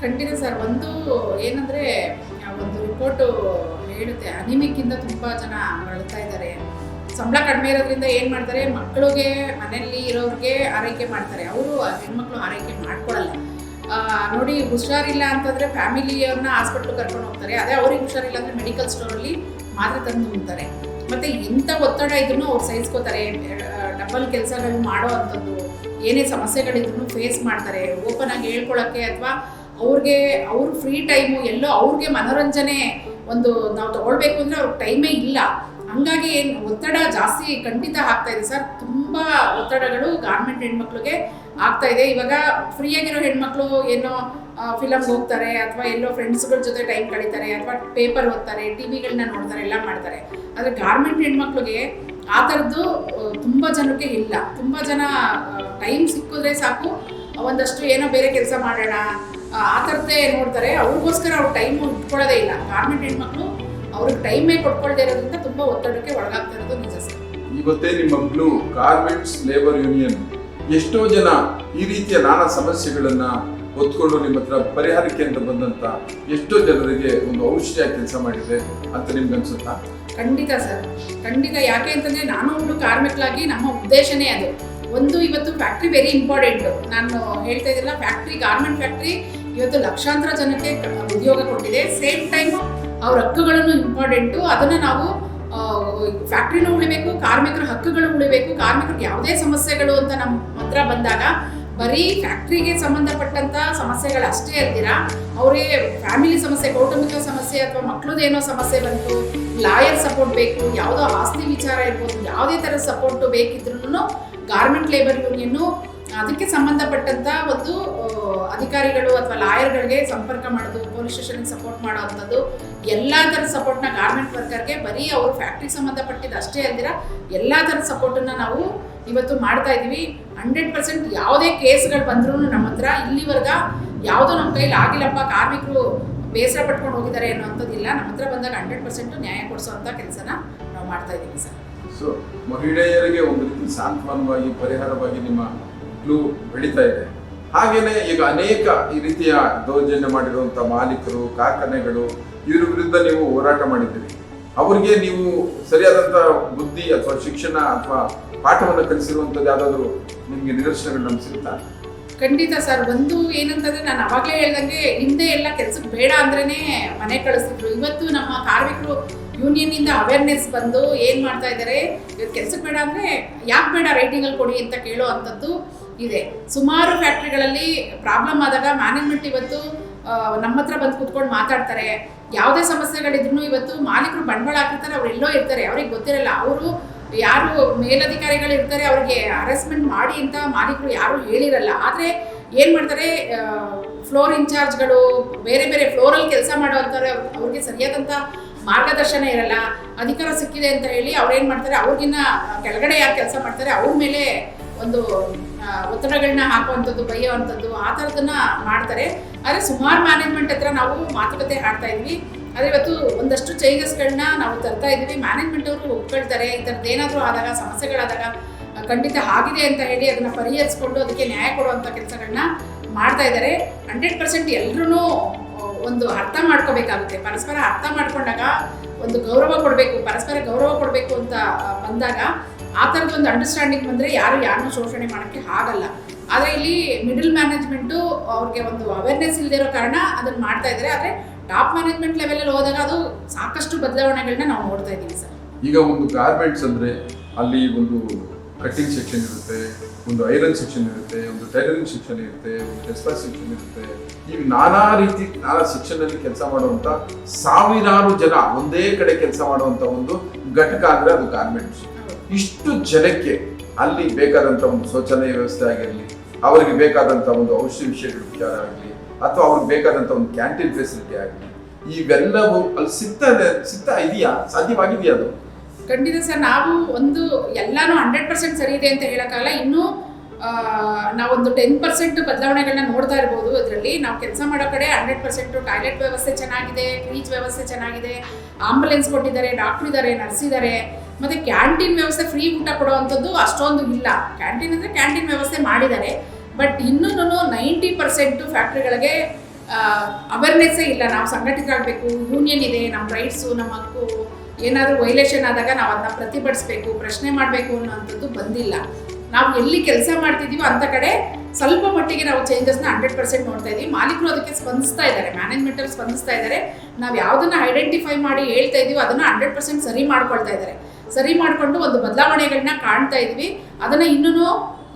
ಖಂಡಿತ ಸರ್. ಒಂದು ಏನಂದರೆ, ಒಂದು ರಿಪೋರ್ಟು ಹೇಳುತ್ತೆ, ಅನಿಮಿಕ್ಕಿಂದ ತುಂಬ ಜನ ಬಳಲ್ತಾ ಇದ್ದಾರೆ. ಸಂಬಳ ಕಡಿಮೆ ಇರೋದ್ರಿಂದ ಏನು ಮಾಡ್ತಾರೆ, ಮಕ್ಕಳಿಗೆ ಮನೆಯಲ್ಲಿ ಇರೋರಿಗೆ ಆರೈಕೆ ಮಾಡ್ತಾರೆ, ಅವರು ಹೆಣ್ಮಕ್ಳು ಆರೈಕೆ ಮಾಡ್ಕೊಳ್ಳಲ್ಲ. ನೋಡಿ, ಹುಷಾರಿಲ್ಲ ಅಂತಂದರೆ ಫ್ಯಾಮಿಲಿಯವ್ರನ್ನ ಹಾಸ್ಪಿಟ್ಲ್ ಕರ್ಕೊಂಡು ಹೋಗ್ತಾರೆ. ಅದೇ ಅವ್ರಿಗೆ ಹುಷಾರಿಲ್ಲ ಅಂದರೆ ಮೆಡಿಕಲ್ ಸ್ಟೋರಲ್ಲಿ ಮಾತ್ರೆ ತಂದು ಉಣ್ತಾರೆ. ಮತ್ತು ಎಂಥ ಒತ್ತಡ ಇದ್ರೂ ಅವ್ರು ಸಹಿಸ್ಕೋತಾರೆ. ಡಬಲ್ ಕೆಲಸಗಳು ಮಾಡೋ ಅಂಥದ್ದು, ಏನೇ ಸಮಸ್ಯೆಗಳಿದ್ರೂ ಫೇಸ್ ಮಾಡ್ತಾರೆ. ಓಪನ್ ಆಗಿ ಹೇಳ್ಕೊಳ್ಳೋಕ್ಕೆ ಅಥವಾ ಅವ್ರ ಫ್ರೀ ಟೈಮು ಎಲ್ಲೋ ಅವ್ರಿಗೆ ಮನೋರಂಜನೆ ಒಂದು ನಾವು ತೊಗೊಳ್ಬೇಕು ಅಂದರೆ ಅವ್ರಿಗೆ ಟೈಮೇ ಇಲ್ಲ. ಹಂಗಾಗಿ ಏನು ಒತ್ತಡ ಜಾಸ್ತಿ ಖಂಡಿತ ಆಗ್ತಾ ಇದೆ ಸರ್. ತುಂಬ ಒತ್ತಡಗಳು ಗಾರ್ಮೆಂಟ್ ಹೆಣ್ಮಕ್ಳಿಗೆ ಆಗ್ತಾ ಇದೆ. ಇವಾಗ ಫ್ರೀಯಾಗಿರೋ ಹೆಣ್ಮಕ್ಳು ಏನೋ ಫಿಲಮ್ಗೆ ಹೋಗ್ತಾರೆ, ಅಥವಾ ಎಲ್ಲೋ ಫ್ರೆಂಡ್ಸ್ಗಳ ಜೊತೆ ಟೈಮ್ ಕಳೀತಾರೆ, ಅಥವಾ ಪೇಪರ್ ಓದ್ತಾರೆ, ಟಿವಿಗಳನ್ನ ನೋಡ್ತಾರೆ, ಎಲ್ಲ ಮಾಡ್ತಾರೆ. ಆದರೆ ಗಾರ್ಮೆಂಟ್ ಹೆಣ್ಮಕ್ಳಿಗೆ ಆ ಥರದ್ದು ತುಂಬ ಜನಕ್ಕೆ ಇಲ್ಲ. ತುಂಬ ಜನ ಟೈಮ್ ಸಿಕ್ಕಿದ್ರೆ ಸಾಕು, ಒಂದಷ್ಟು ಏನೋ ಬೇರೆ ಕೆಲಸ ಮಾಡೋಣ ಆ ಥರದ್ದೇ ನೋಡ್ತಾರೆ. ಅವ್ರಿಗೋಸ್ಕರ ಅವ್ರು ಟೈಮು ಇಟ್ಕೊಳ್ಳೋದೇ ಇಲ್ಲ. ಗಾರ್ಮೆಂಟ್ ಹೆಣ್ಮಕ್ಳು ಅವ್ರಿಗೆ ಟೈಮೇ ಕೊಟ್ಕೊಳ್ದೇ ಇರೋದ್ರಿಂದ ತುಂಬ ಒತ್ತಡಕ್ಕೆ ಒಳಗಾಗ್ತಾ ಇರೋದು ನಿಜ ಸರ್. ಇವತ್ತೇ ನಿಮ್ಮ ಬ್ಲೂ ಗಾರ್ಮೆಂಟ್ಸ್ ಲೇಬರ್ ಯೂನಿಯನ್ ಎಷ್ಟೋ ಜನ ಈ ರೀತಿಯ ನಾನಾ ಸಮಸ್ಯೆಗಳನ್ನ ಹೊತ್ಕೊಂಡು ನಿಮ್ಮ ಹತ್ರ ಪರಿಹಾರಕ್ಕೆ ಅಂತ ಬಂದಂತ ಎಷ್ಟೋ ಜನರಿಗೆ ಒಂದು ಔಷಧಿಯ ಕೆಲಸ ಮಾಡಿದೆ ಅಂತ ನಿಮ್ಗೆ ಅನ್ಸುತ್ತಾ? ಖಂಡಿತ ಸರ್, ಖಂಡಿತ. ಯಾಕೆ ಅಂತಂದರೆ ನಾನು ಒಬ್ಬಳು ಕಾರ್ಮಿಕಳಾಗಿ ನಮ್ಮ ಉದ್ದೇಶನೇ ಅದು. ಒಂದು, ಇವತ್ತು ಫ್ಯಾಕ್ಟ್ರಿ ವೆರಿ ಇಂಪಾರ್ಟೆಂಟು. ನಾನು ಹೇಳ್ತಾ ಇದ್ದಿಲ್ಲ, ಫ್ಯಾಕ್ಟ್ರಿ, ಗಾರ್ಮೆಂಟ್ ಫ್ಯಾಕ್ಟ್ರಿ ಇವತ್ತು ಲಕ್ಷಾಂತರ ಜನಕ್ಕೆ ಉದ್ಯೋಗ ಕೊಟ್ಟಿದೆ. ಸೇಮ್ ಟೈಮು ಅವ್ರ ಹಕ್ಕುಗಳನ್ನು ಇಂಪಾರ್ಟೆಂಟು. ಅದನ್ನು ನಾವು ಫ್ಯಾಕ್ಟ್ರಿನೂ ಉಳಿಬೇಕು, ಕಾರ್ಮಿಕರ ಹಕ್ಕುಗಳು ಉಳಿಬೇಕು. ಕಾರ್ಮಿಕರಿಗೆ ಯಾವುದೇ ಸಮಸ್ಯೆಗಳು ಅಂತ ನಮ್ಮ ಹತ್ರ ಬಂದಾಗ ಬರೀ ಫ್ಯಾಕ್ಟ್ರಿಗೆ ಸಂಬಂಧಪಟ್ಟಂಥ ಸಮಸ್ಯೆಗಳು ಅಷ್ಟೇ ಇರ್ತೀರ, ಅವರಿಗೆ ಫ್ಯಾಮಿಲಿ ಸಮಸ್ಯೆ, ಕೌಟುಂಬಿಕ ಸಮಸ್ಯೆ, ಅಥವಾ ಮಕ್ಕಳದೇನೋ ಸಮಸ್ಯೆ ಬಂತು, ಲಾಯರ್ ಸಪೋರ್ಟ್ ಬೇಕು, ಯಾವುದೋ ಆಸ್ತಿ ವಿಚಾರ ಇರ್ಬೋದು, ಯಾವುದೇ ಥರದ ಸಪೋರ್ಟು ಬೇಕಿದ್ರೂ ಗಾರ್ಮೆಂಟ್ ಲೇಬರ್ ಯೂನಿಯನ್ನು ಅದಕ್ಕೆ ಸಂಬಂಧಪಟ್ಟಂತ ಒಂದು ಅಧಿಕಾರಿಗಳು ಅಥವಾ ಲಾಯರ್ಗಳಿಗೆ ಸಂಪರ್ಕ ಮಾಡೋದು, ಪೊಲೀಸ್ ಸ್ಟೇಷನ್ಗೆ ಸಪೋರ್ಟ್ ಮಾಡೋ ಅಂಥದ್ದು, ಎಲ್ಲ ಥರದ ಸಪೋರ್ಟ್ನ ಗಾರ್ಮೆಂಟ್ ವರ್ಕರ್ಗೆ ಬರೀ ಅವರು ಫ್ಯಾಕ್ಟ್ರಿಗೆ ಸಂಬಂಧಪಟ್ಟಿದ್ದು ಅಷ್ಟೇ ಅಲ್ದಿರ ಎಲ್ಲ ಥರದ ಸಪೋರ್ಟನ್ನು ನಾವು ಇವತ್ತು ಮಾಡ್ತಾ ಇದ್ದೀವಿ. 100% ಯಾವುದೇ ಕೇಸ್ಗಳು ಬಂದ್ರೂ ನಮ್ಮ ಹತ್ರ ಇಲ್ಲಿವರೆಗ ಯಾವುದೋ ನಮ್ಮ ಕೈಲಿ ಆಗಿಲ್ಲಪ್ಪ, ಕಾರ್ಮಿಕರು ಬೇಸರ ಪಟ್ಕೊಂಡು ಹೋಗಿದ್ದಾರೆ ಅನ್ನೋಂಥದ್ದಿಲ್ಲ. ನಮ್ಮ ಹತ್ರ ಬಂದಾಗ 100% ನ್ಯಾಯ ಕೊಡಿಸೋವಂಥ ಕೆಲಸನ ನಾವು ಮಾಡ್ತಾ ಇದ್ದೀವಿ ಸರ್. ಸೊ ಮಹಿಳೆಯರಿಗೆ ಒಂದು ರೀತಿ ಸಾಂತ್ವನವಾಗಿ ಪರಿಹಾರವಾಗಿ ನಿಮ್ಮ ಕ್ಲೂ ಬೆಳೀತಾ ಇದೆ. ಹಾಗೇನೆ ಈಗ ಅನೇಕ ಈ ರೀತಿಯ ದೌರ್ಜನ್ಯ ಮಾಡಿರುವಂಥ ಮಾಲೀಕರು, ಕಾರ್ಖಾನೆಗಳು ಇದ್ರ ವಿರುದ್ಧ ನೀವು ಹೋರಾಟ ಮಾಡಿದ್ದೀರಿ. ಅವರಿಗೆ ನೀವು ಸರಿಯಾದಂಥ ಬುದ್ಧಿ ಅಥವಾ ಶಿಕ್ಷಣ ಅಥವಾ ಪಾಠವನ್ನು ಕಲಿಸಿರುವಂಥದ್ದು ಯಾವುದಾದ್ರು ನಿಮಗೆ ನಿದರ್ಶನಗಳು ನಮ್ಗೆ ಸಿಗುತ್ತಾ? ಖಂಡಿತ ಸರ್. ಒಂದು ಏನಂತಂದ್ರೆ, ನಾನು ಅವಾಗಲೇ ಹೇಳ್ದಂಗೆ ಹಿಂದೆ ಎಲ್ಲ ಕೆಲ್ಸಕ್ಕೆ ಬೇಡ ಅಂದ್ರೇ ಮನೆ ಕಳಿಸ್ತಿದ್ರು. ಇವತ್ತು ನಮ್ಮ ಕಾರ್ಮಿಕರು ಯೂನಿಯನ್ನಿಂದ ಅವೇರ್ನೆಸ್ ಬಂದು ಏನು ಮಾಡ್ತಾ ಇದ್ದಾರೆ, ಇವತ್ತು ಕೆಲ್ಸಕ್ಕೆ ಬೇಡ ಅಂದರೆ ಯಾಕೆ ಬೇಡ ರೈಟಿಂಗಲ್ಲಿ ಕೊಡಿ ಅಂತ ಕೇಳೋ ಅಂಥದ್ದು ಇದೆ. ಸುಮಾರು ಫ್ಯಾಕ್ಟ್ರಿಗಳಲ್ಲಿ ಪ್ರಾಬ್ಲಮ್ ಆದಾಗ ಮ್ಯಾನೇಜ್ಮೆಂಟ್ ಇವತ್ತು ನಮ್ಮ ಹತ್ರ ಬಂದು ಕೂತ್ಕೊಂಡು ಮಾತಾಡ್ತಾರೆ. ಯಾವುದೇ ಸಮಸ್ಯೆಗಳಿದ್ರು ಇವತ್ತು ಮಾಲೀಕರು ಬಂಡವಾಳ ಹಾಕಿರ್ತಾರೆ, ಅವ್ರು ಎಲ್ಲೋ ಇರ್ತಾರೆ, ಅವ್ರಿಗೆ ಗೊತ್ತಿರಲ್ಲ. ಅವರು ಯಾರು ಮೇಲಧಿಕಾರಿಗಳು ಇರ್ತಾರೆ ಅವ್ರಿಗೆ ಹರಾಸ್ಮೆಂಟ್ ಮಾಡಿ ಅಂತ ಮಾಲೀಕರು ಯಾರು ಹೇಳಿರಲ್ಲ. ಆದರೆ ಏನು ಮಾಡ್ತಾರೆ, ಫ್ಲೋರ್ ಇನ್ಚಾರ್ಜ್ಗಳು ಬೇರೆ ಬೇರೆ ಫ್ಲೋರಲ್ಲಿ ಕೆಲಸ ಮಾಡೋವಂಥವ್ರೆ, ಅವ್ರಿಗೆ ಸರಿಯಾದಂಥ ಮಾರ್ಗದರ್ಶನ ಇರಲ್ಲ. ಅಧಿಕಾರ ಸಿಕ್ಕಿದೆ ಅಂತ ಹೇಳಿ ಅವ್ರೇನು ಮಾಡ್ತಾರೆ, ಅವ್ರಿಗಿನ್ನ ಕೆಳಗಡೆ ಯಾರು ಕೆಲಸ ಮಾಡ್ತಾರೆ ಅವ್ರ ಮೇಲೆ ಒಂದು ಒತ್ತಡಗಳನ್ನ ಹಾಕುವಂಥದ್ದು, ಬೈಯುವಂಥದ್ದು, ಆ ಥರದನ್ನ ಮಾಡ್ತಾರೆ. ಆದರೆ ಸುಮಾರು ಮ್ಯಾನೇಜ್ಮೆಂಟ್ ಹತ್ರ ನಾವು ಮಾತುಕತೆ ಆಡ್ತಾ ಇದ್ವಿ. ಆದರೆ ಇವತ್ತು ಒಂದಷ್ಟು ಚೇಂಜಸ್ಗಳನ್ನ ನಾವು ತರ್ತಾ ಇದ್ದೀವಿ. ಮ್ಯಾನೇಜ್ಮೆಂಟ್ ಅವರು ಒಪ್ಕೊಳ್ತಾರೆ. ಈ ಥರದ್ದು ಏನಾದರೂ ಆದಾಗ, ಸಮಸ್ಯೆಗಳಾದಾಗ ಖಂಡಿತ ಆಗಿದೆ ಅಂತ ಹೇಳಿ ಅದನ್ನು ಪರಿಹರಿಸ್ಕೊಂಡು ಅದಕ್ಕೆ ನ್ಯಾಯ ಕೊಡುವಂಥ ಕೆಲಸಗಳನ್ನ ಮಾಡ್ತಾ ಇದ್ದಾರೆ. 100% ಎಲ್ಲರೂ ಒಂದು ಅರ್ಥ ಮಾಡ್ಕೋಬೇಕಾಗುತ್ತೆ. ಪರಸ್ಪರ ಅರ್ಥ ಮಾಡ್ಕೊಂಡಾಗ ಒಂದು ಗೌರವ ಕೊಡಬೇಕು, ಪರಸ್ಪರ ಗೌರವ ಕೊಡಬೇಕು ಅಂತ ಬಂದಾಗ ಆ ಥರದ ಒಂದು ಅಂಡರ್ಸ್ಟ್ಯಾಂಡಿಂಗ್ ಬಂದರೆ ಯಾರನ್ನೂ ಶೋಷಣೆ ಮಾಡೋಕ್ಕೆ ಆಗಲ್ಲ. ಆದರೆ ಇಲ್ಲಿ ಮಿಡಲ್ ಮ್ಯಾನೇಜ್ಮೆಂಟು ಅವ್ರಿಗೆ ಒಂದು ಅವೇರ್ನೆಸ್ ಇಲ್ಲದಿರೋ ಕಾರಣ ಅದನ್ನು ಮಾಡ್ತಾ ಇದ್ದಾರೆ. ಆದರೆ ಟಾಪ್ ಮ್ಯಾನೇಜ್ಮೆಂಟ್ ಲೆವೆಲಲ್ಲಿ ಹೋದಾಗ ಅದು ಸಾಕಷ್ಟು ಬದಲಾವಣೆಗಳನ್ನ ನಾವು ನೋಡ್ತಾ ಇದ್ದೀವಿ ಸರ್. ಈಗ ಒಂದು ಗಾರ್ಮೆಂಟ್ಸ್ ಅಂದರೆ ಅಲ್ಲಿ ಒಂದು ಕಟ್ಟಿಂಗ್ ಸೆಕ್ಷನ್ ಇರುತ್ತೆ, ಒಂದು ಐರನ್ ಸೆಕ್ಷನ್ ಇರುತ್ತೆ, ಒಂದು ಟೈಲರಿಂಗ್ ಸೆಕ್ಷನ್ ಇರುತ್ತೆ, ಒಂದು ಟೆಕ್ಸ್ಟೈಲ್ ಸೆಕ್ಷನ್ ಇರುತ್ತೆ. ಈಗ ನಾನಾ ಸೆಕ್ಷನಲ್ಲಿ ಕೆಲಸ ಮಾಡುವಂಥ ಸಾವಿರಾರು ಜನ ಒಂದೇ ಕಡೆ ಕೆಲಸ ಮಾಡುವಂಥ ಒಂದು ಘಟಕ ಅಂದರೆ ಅದು ಗಾರ್ಮೆಂಟ್ಸ್. ಇಷ್ಟು ಜನಕ್ಕೆ ಅಲ್ಲಿ ಬೇಕಾದಂಥ ಒಂದು ಶೌಚಾಲಯ ವ್ಯವಸ್ಥೆ ಆಗಿರಲಿ, ಅವರಿಗೆ ಬೇಕಾದಂಥ ಒಂದು ಔಷಧಿ ವಿಷಯಗಳ ವಿಚಾರ ಆಗಲಿ, ಅಥವಾ ಅವ್ರಿಗೆ ಬೇಕಾದಂಥ ಒಂದು ಕ್ಯಾಂಟೀನ್ ಫೆಸಿಲಿಟಿ ಆಗಲಿ, ಇವೆಲ್ಲವೂ ಅಲ್ಲಿ ಸಿಗ್ತಾ ಇದೆಯಾ, ಸಾಧ್ಯವಾಗಿದೆಯಾ? ಅದು ಖಂಡಿತ ಸರ್. ನಾವು ಒಂದು ಎಲ್ಲಾನು 100% ಸರಿ ಇದೆ ಅಂತ ಹೇಳೋಕ್ಕಾಗಲ್ಲ. ಇನ್ನೂ ನಾವೊಂದು 10% ಬದಲಾವಣೆಗಳನ್ನ ನೋಡ್ತಾ ಇರ್ಬೋದು. ಇದರಲ್ಲಿ ನಾವು ಕೆಲಸ ಮಾಡೋ ಕಡೆ 100% ಟಾಯ್ಲೆಟ್ ವ್ಯವಸ್ಥೆ ಚೆನ್ನಾಗಿದೆ, ಕ್ರೀಚ್ ವ್ಯವಸ್ಥೆ ಚೆನ್ನಾಗಿದೆ, ಆಂಬುಲೆನ್ಸ್ ಕೊಟ್ಟಿದ್ದಾರೆ, ಡಾಕ್ಟರ್ ಇದ್ದಾರೆ, ನರ್ಸ್ ಇದ್ದಾರೆ. ಮತ್ತು ಕ್ಯಾಂಟೀನ್ ವ್ಯವಸ್ಥೆ, ಫ್ರೀ ಊಟ ಕೊಡುವಂಥದ್ದು ಅಷ್ಟೊಂದು ಇಲ್ಲ. ಕ್ಯಾಂಟೀನ್ ಅಂದರೆ ಕ್ಯಾಂಟೀನ್ ವ್ಯವಸ್ಥೆ ಮಾಡಿದ್ದಾರೆ. ಬಟ್ ಇನ್ನೂ 90% ಫ್ಯಾಕ್ಟ್ರಿಗಳಿಗೆ ಅವೇರ್ನೆಸ್ಸೇ ಇಲ್ಲ. ನಾವು ಸಂಘಟಿತರಾಗಬೇಕು, ಯೂನಿಯನ್ ಇದೆ, ನಮ್ಮ ರೈಟ್ಸು, ನಮ್ಮ ಹಕ್ಕು, ಏನಾದರೂ ವೈಲೇಷನ್ ಆದಾಗ ನಾವು ಅದನ್ನ ಪ್ರತಿಭಟಿಸಬೇಕು, ಪ್ರಶ್ನೆ ಮಾಡಬೇಕು ಅನ್ನೋಂಥದ್ದು ಬಂದಿಲ್ಲ. ನಾವು ಎಲ್ಲಿ ಕೆಲಸ ಮಾಡ್ತಿದ್ದೀವೋ ಅಂಥ ಕಡೆ ಸ್ವಲ್ಪ ಮಟ್ಟಿಗೆ ನಾವು ಚೇಂಜಸ್ನ 100% ನೋಡ್ತಾ ಇದ್ದೀವಿ. ಮಾಲೀಕರು ಅದಕ್ಕೆ ಸ್ಪಂದಿಸ್ತಾ ಇದ್ದಾರೆ, ಮ್ಯಾನೇಜ್ಮೆಂಟಲ್ಲಿ ಸ್ಪಂದಿಸ್ತಾ ಇದ್ದಾರೆ. ನಾವು ಯಾವುದನ್ನು ಐಡೆಂಟಿಫೈ ಮಾಡಿ ಹೇಳ್ತಾ ಇದ್ದೀವೋ ಅದನ್ನು 100% ಸರಿ ಮಾಡ್ಕೊಳ್ತಾ ಇದ್ದಾರೆ. ಸರಿ ಮಾಡಿಕೊಂಡು ಒಂದು ಬದಲಾವಣೆಗಳನ್ನ ಕಾಣ್ತಾ ಇದ್ವಿ. ಅದನ್ನು ಇನ್ನೂ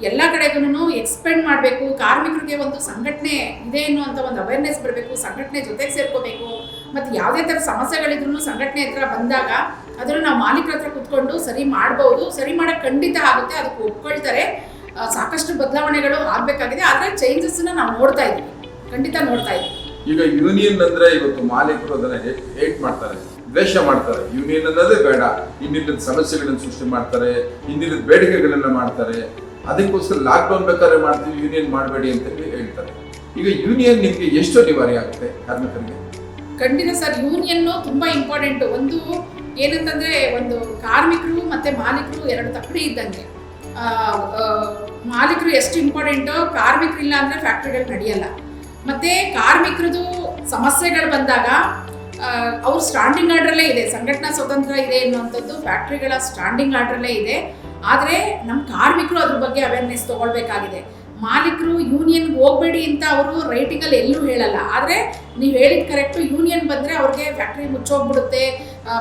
ಎಲ್ಲ ಕಡೆಗೂ ಎಕ್ಸ್ಪೆಂಡ್ ಮಾಡಬೇಕು. ಕಾರ್ಮಿಕರಿಗೆ ಒಂದು ಸಂಘಟನೆ ಇದೆ ಅನ್ನುವಂಥ ಒಂದು ಅವೇರ್ನೆಸ್ ಬರಬೇಕು, ಸಂಘಟನೆ ಜೊತೆಗೆ ಸೇರ್ಕೋಬೇಕು. ಮತ್ತು ಯಾವುದೇ ಥರ ಸಮಸ್ಯೆಗಳಿದ್ರೂ ಸಂಘಟನೆ ಹತ್ರ ಬಂದಾಗ ಅದನ್ನು ನಾವು ಮಾಲೀಕರ ಹತ್ರ ಕೂತ್ಕೊಂಡು ಸರಿ ಮಾಡ್ಬೋದು. ಸರಿ ಮಾಡೋಕ್ಕೆ ಖಂಡಿತ ಆಗುತ್ತೆ, ಅದಕ್ಕೆ ಒಪ್ಕೊಳ್ತಾರೆ. ಸಾಕಷ್ಟು ಬದಲಾವಣೆಗಳು ಆಗಬೇಕಾಗಿದೆ. ಆದರೆ ಚೇಂಜಸ್ನ ನಾವು ನೋಡ್ತಾ ಇದ್ದೀವಿ, ಖಂಡಿತ ನೋಡ್ತಾ ಇದ್ದೀವಿ. ಈಗ ಯೂನಿಯನ್ ಅಂದರೆ ಇವತ್ತು ಮಾಲೀಕರು ಅದನ್ನು ಹೇಟ್ ಮಾಡ್ತಾರೆ, ದ್ವೇಷ ಮಾಡ್ತಾರೆ. ಯೂನಿಯನ್ ಅನ್ನೋದೇ ಬೇಡ, ಇನ್ನಿಲ್ಲದ ಸಮಸ್ಯೆಗಳನ್ನು ಸೃಷ್ಟಿ ಮಾಡ್ತಾರೆ, ಇನ್ನಿಲ್ಲದ ಬೇಡಿಕೆಗಳನ್ನ ಮಾಡ್ತಾರೆ. ಅದಕ್ಕೋಸ್ಕರ ಲಾಕ್ಡೌನ್ ಬೇಕಾದ್ರೆ ಮಾಡ್ತೀವಿ, ಯೂನಿಯನ್ ಮಾಡಬೇಡಿ ಅಂತ ಹೇಳ್ತಾರೆ. ಈಗ ಯೂನಿಯನ್ ನಿಮಗೆ ಎಷ್ಟು ಅನಿವಾರ್ಯ ಆಗುತ್ತೆ ಕಾರ್ಮಿಕರಿಗೆ? ಖಂಡಿತ ಸರ್, ಯೂನಿಯನ್ನು ತುಂಬ ಇಂಪಾರ್ಟೆಂಟು. ಒಂದು ಏನಂತಂದರೆ, ಒಂದು ಕಾರ್ಮಿಕರು ಮತ್ತು ಮಾಲೀಕರು ಎರಡು ತಕ್ಕಡಿ ಇದ್ದಂಗೆ. ಮಾಲೀಕರು ಎಷ್ಟು ಇಂಪಾರ್ಟೆಂಟು, ಕಾರ್ಮಿಕರಿಲ್ಲ ಅಂದರೆ ಫ್ಯಾಕ್ಟ್ರಿಗಳು ನಡೆಯಲ್ಲ. ಮತ್ತು ಕಾರ್ಮಿಕರದು ಸಮಸ್ಯೆಗಳು ಬಂದಾಗ ಅವ್ರು ಸ್ಟ್ಯಾಂಡಿಂಗ್ ಆರ್ಡ್ರಲ್ಲೇ ಇದೆ, ಸಂಘಟನಾ ಸ್ವತಂತ್ರ ಇದೆ ಅನ್ನುವಂಥದ್ದು ಫ್ಯಾಕ್ಟ್ರಿಗಳ ಸ್ಟ್ಯಾಂಡಿಂಗ್ ಆರ್ಡ್ರಲ್ಲೇ ಇದೆ. ಆದರೆ ನಮ್ಮ ಕಾರ್ಮಿಕರು ಅದ್ರ ಬಗ್ಗೆ ಅವೇರ್ನೆಸ್ ತೊಗೊಳ್ಬೇಕಾಗಿದೆ. ಮಾಲೀಕರು ಯೂನಿಯನ್ಗೆ ಹೋಗಬೇಡಿ ಅಂತ ಅವರು ರೈಟಿಂಗಲ್ಲಿ ಎಲ್ಲೂ ಹೇಳಲ್ಲ. ಆದರೆ ನೀವು ಹೇಳಿದ ಕರೆಕ್ಟು, ಯೂನಿಯನ್ ಬಂದರೆ ಅವ್ರಿಗೆ ಫ್ಯಾಕ್ಟ್ರಿ ಮುಚ್ಚೋಗ್ಬಿಡುತ್ತೆ,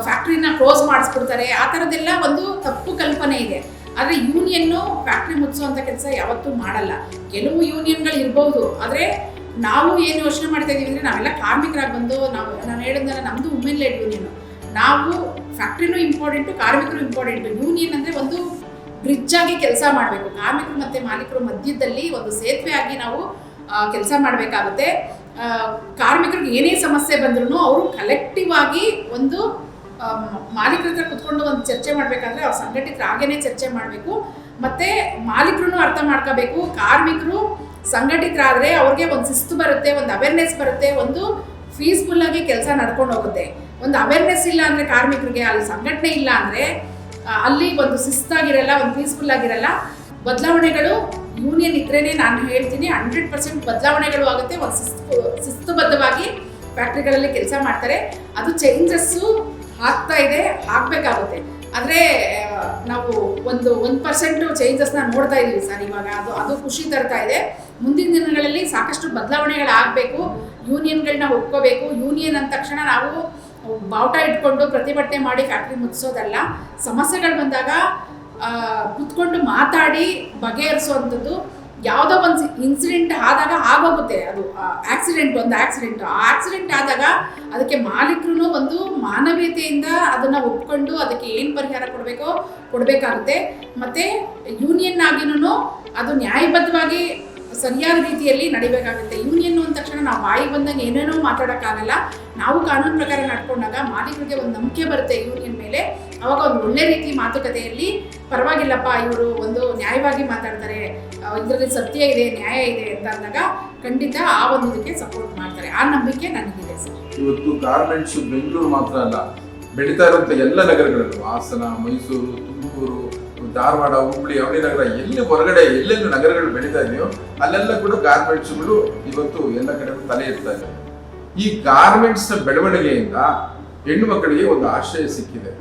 ಫ್ಯಾಕ್ಟ್ರಿನ ಕ್ಲೋಸ್ ಮಾಡಿಸ್ಬಿಡ್ತಾರೆ, ಆ ಥರದ್ದೆಲ್ಲ ಒಂದು ತಪ್ಪು ಕಲ್ಪನೆ ಇದೆ. ಆದರೆ ಯೂನಿಯನ್ನು ಫ್ಯಾಕ್ಟ್ರಿ ಮುಚ್ಚುವಂಥ ಕೆಲಸ ಯಾವತ್ತೂ ಮಾಡಲ್ಲ. ಕೆಲವು ಯೂನಿಯನ್ಗಳು ಇರ್ಬೋದು, ಆದರೆ ನಾವು ಏನು ಯೋಚನೆ ಮಾಡ್ತಾ ಇದ್ದೀವಿ ಅಂದರೆ, ನಾವೆಲ್ಲ ಕಾರ್ಮಿಕರಾಗಿ ಬಂದು ನಾನು ಹೇಳಿದ್ನಲ್ಲ, ನಮ್ಮದು ವುಮೆನ್ ಲೇಡ್ ಯೂನಿಯನ್. ನಾವು ಫ್ಯಾಕ್ಟ್ರಿನೂ ಇಂಪಾರ್ಟೆಂಟು, ಕಾರ್ಮಿಕರು ಇಂಪಾರ್ಟೆಂಟು. ಯೂನಿಯನ್ ಅಂದರೆ ಒಂದು ಬ್ರಿಡ್ಜ್ ಆಗಿ ಕೆಲಸ ಮಾಡಬೇಕು. ಕಾರ್ಮಿಕರು ಮತ್ತು ಮಾಲೀಕರು ಮಧ್ಯದಲ್ಲಿ ಒಂದು ಸೇತುವೆ ಆಗಿ ನಾವು ಕೆಲಸ ಮಾಡಬೇಕಾಗುತ್ತೆ. ಕಾರ್ಮಿಕರಿಗೆ ಏನೇ ಸಮಸ್ಯೆ ಬಂದ್ರೂ ಅವರು ಕಲೆಕ್ಟಿವ್ ಆಗಿ ಒಂದು ಮಾಲೀಕರ ಹತ್ರ ಕುತ್ಕೊಂಡು ಒಂದು ಚರ್ಚೆ ಮಾಡಬೇಕಾದ್ರೆ ಅವ್ರು ಸಂಘಟಿತರಾಗೇನೆ ಚರ್ಚೆ ಮಾಡಬೇಕು. ಮತ್ತು ಮಾಲೀಕರು ಅರ್ಥ ಮಾಡ್ಕೋಬೇಕು, ಕಾರ್ಮಿಕರು ಸಂಘಟಿತರಾದರೆ ಅವ್ರಿಗೆ ಒಂದು ಶಿಸ್ತು ಬರುತ್ತೆ, ಒಂದು ಅವೇರ್ನೆಸ್ ಬರುತ್ತೆ, ಒಂದು ಪೀಸ್ಫುಲ್ಲಾಗಿ ಕೆಲಸ ನಡ್ಕೊಂಡು ಹೋಗುತ್ತೆ. ಒಂದು ಅವೇರ್ನೆಸ್ ಇಲ್ಲ ಅಂದರೆ ಕಾರ್ಮಿಕರಿಗೆ, ಅಲ್ಲಿ ಸಂಘಟನೆ ಇಲ್ಲ ಅಂದರೆ ಅಲ್ಲಿ ಒಂದು ಶಿಸ್ತಾಗಿರಲ್ಲ, ಒಂದು ಪೀಸ್ಫುಲ್ಲಾಗಿರಲ್ಲ. ಬದಲಾವಣೆಗಳು ಯೂನಿಯನ್ ಇದ್ರೇ ನಾನು ಹೇಳ್ತೀನಿ 100% ಬದಲಾವಣೆಗಳು ಆಗುತ್ತೆ. ಒಂದು ಶಿಸ್ತುಬದ್ಧವಾಗಿ ಫ್ಯಾಕ್ಟ್ರಿಗಳಲ್ಲಿ ಕೆಲಸ ಮಾಡ್ತಾರೆ. ಅದು ಚೇಂಜಸ್ಸು ಆಗ್ತಾ ಇದೆ, ಆಗಬೇಕಾಗುತ್ತೆ. ಆದರೆ ನಾವು 1% ಚೇಂಜಸ್ನ ನೋಡ್ತಾ ಇದ್ದೀವಿ ಸರ್ ಇವಾಗ. ಅದು ಖುಷಿ ತರ್ತಾ ಇದೆ. ಮುಂದಿನ ದಿನಗಳಲ್ಲಿ ಸಾಕಷ್ಟು ಬದಲಾವಣೆಗಳಾಗಬೇಕು. ಯೂನಿಯನ್ಗಳನ್ನ ಒಪ್ಕೋಬೇಕು. ಯೂನಿಯನ್ ಅಂದ ತಕ್ಷಣ ನಾವು ಬಾವುಟ ಇಟ್ಕೊಂಡು ಪ್ರತಿಭಟನೆ ಮಾಡಿ ಫ್ಯಾಕ್ಟ್ರಿ ಮುಗಿಸೋದಲ್ಲ. ಸಮಸ್ಯೆಗಳು ಬಂದಾಗ ಕುತ್ಕೊಂಡು ಮಾತಾಡಿ ಬಗೆಹರಿಸುವಂಥದ್ದು. ಯಾವುದೋ ಒಂದು ಇನ್ಸಿಡೆಂಟ್ ಆದಾಗ ಆಗೋಗುತ್ತೆ, ಅದು ಒಂದು ಆಕ್ಸಿಡೆಂಟ್ ಆದಾಗ ಅದಕ್ಕೆ ಮಾಲೀಕರು ಒಂದು ಮಾನವೀಯತೆಯಿಂದ ಅದನ್ನು ಒಪ್ಕೊಂಡು ಅದಕ್ಕೆ ಏನು ಪರಿಹಾರ ಕೊಡಬೇಕೋ ಕೊಡಬೇಕಾಗುತ್ತೆ. ಮತ್ತು ಯೂನಿಯನ್ ಆಗಿನೂ ಅದು ನ್ಯಾಯಬದ್ಧವಾಗಿ ಸರಿಯಾದ ರೀತಿಯಲ್ಲಿ ನಡಿಬೇಕಾಗುತ್ತೆ. ಯೂನಿಯನ್ ಅಂದ ತಕ್ಷಣ ನಾವು ಬಾಯಿ ಬಂದಂಗೆ ಏನೇನೋ ಮಾತಾಡೋಕ್ಕಾಗಲ್ಲ. ನಾವು ಕಾನೂನು ಪ್ರಕಾರ ನಡ್ಕೊಂಡಾಗ ಮಾಲೀಕರಿಗೆ ಒಂದು ನಂಬಿಕೆ ಬರುತ್ತೆ ಯೂನಿಯನ್ ಮೇಲೆ. ಅವಾಗ ಒಂದು ಒಳ್ಳೆ ರೀತಿ ಮಾತುಕತೆಯಲ್ಲಿ ಪರವಾಗಿಲ್ಲಪ್ಪ ಇವರು ಒಂದು ನ್ಯಾಯವಾಗಿ ಮಾತಾಡ್ತಾರೆ, ಇದರಲ್ಲಿ ಸತ್ಯ ಇದೆ, ನ್ಯಾಯ ಇದೆ ಅಂತ ಅಂದಾಗ ಖಂಡಿತ ಆ ಒಂದು ಇದಕ್ಕೆ ಸಪೋರ್ಟ್ ಮಾಡ್ತಾರೆ. ಆ ನಂಬಿಕೆ ನನಗಿದೆ ಸರ್. ಇವತ್ತು ಗಾರ್ಮೆಂಟ್ಸ್ ಬೆಂಗಳೂರು ಮಾತ್ರ ಅಲ್ಲ, ಬೆಳೀತಾ ಇರುವಂಥ ಎಲ್ಲ ನಗರಗಳಲ್ಲೂ, ಹಾಸನ, ಮೈಸೂರು, ತುಮಕೂರು, ಧಾರವಾಡ, ಹುಬ್ಬಳ್ಳಿ, ಅವಳಿ ನಗರ, ಎಲ್ಲಿ ಹೊರಗಡೆ ಎಲ್ಲೆಲ್ಲೂ ನಗರಗಳು ಬೆಳೀತಾ ಇದೆಯೋ ಅಲ್ಲೆಲ್ಲ ಕೂಡ ಗಾರ್ಮೆಂಟ್ಸ್ಗಳು ಇವತ್ತು ಎಲ್ಲ ಕಡೆ ತಲೆ ಎತ್ತಾ ಇದೆ. ಈ ಗಾರ್ಮೆಂಟ್ಸ್ನ ಬೆಳವಣಿಗೆಯಿಂದ ಹೆಣ್ಣು ಮಕ್ಕಳಿಗೆ ಒಂದು ಆಶ್ರಯ ಸಿಕ್ಕಿದೆ.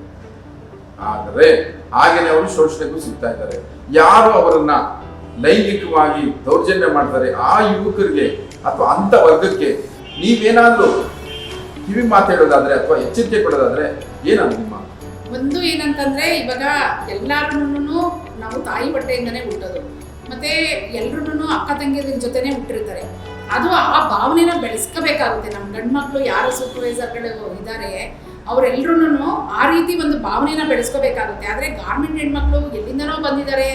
ಆದರೆ ಹಾಗೇನೆ ಅವರು ಶೋಷಣೆಗೂ ಸಿಗ್ತಾ ಇದ್ದಾರೆ. ಯಾರು ಅವರನ್ನ ಲೈಂಗಿಕವಾಗಿ ದೌರ್ಜನ್ಯ ಮಾಡ್ತಾರೆ ಆ ಯುವಕರಿಗೆ ಅಥವಾ ಅಂತ ವರ್ಗಕ್ಕೆ ನೀವೇನಾದ್ರೂ ಕಿವಿ ಮಾತಾಡೋದಾದ್ರೆ ಅಥವಾ ಎಚ್ಚರಿಕೆ ಕೊಡೋದಾದ್ರೆ ಏನಾದ್ರು ನಿಮ್ಮ ಒಂದು ಏನಂತಂದ್ರೆ, ಇವಾಗ ಎಲ್ಲಾರು ನಾವು ತಾಯಿ ಹೊಟ್ಟೆಯಿಂದನೇ ಹುಟ್ಟೋದು, ಮತ್ತೆ ಎಲ್ರೂ ಅಕ್ಕ ತಂಗಿಯರ ಜೊತೆನೆ ಹುಟ್ಟಿರ್ತಾರೆ. ಅದು ಆ ಭಾವನೆನ ಬೆಳೆಸ್ಕೋಬೇಕಾಗುತ್ತೆ. ನಮ್ಮ ಗಂಡು ಮಕ್ಕಳು ಯಾರು ಸೂಪರ್ವೈಸರ್ಗಳು ಇದ್ದಾರೆ ಅವರೆಲ್ಲರೂ ಆ ರೀತಿ ಒಂದು ಭಾವನೆನ ಬೆಳೆಸ್ಕೋಬೇಕಾಗುತ್ತೆ. ಆದರೆ ಗಾರ್ಮೆಂಟ್ ಹೆಣ್ಮಕ್ಳು ಎಲ್ಲಿಂದನೋ ಬಂದಿದ್ದಾರೆ,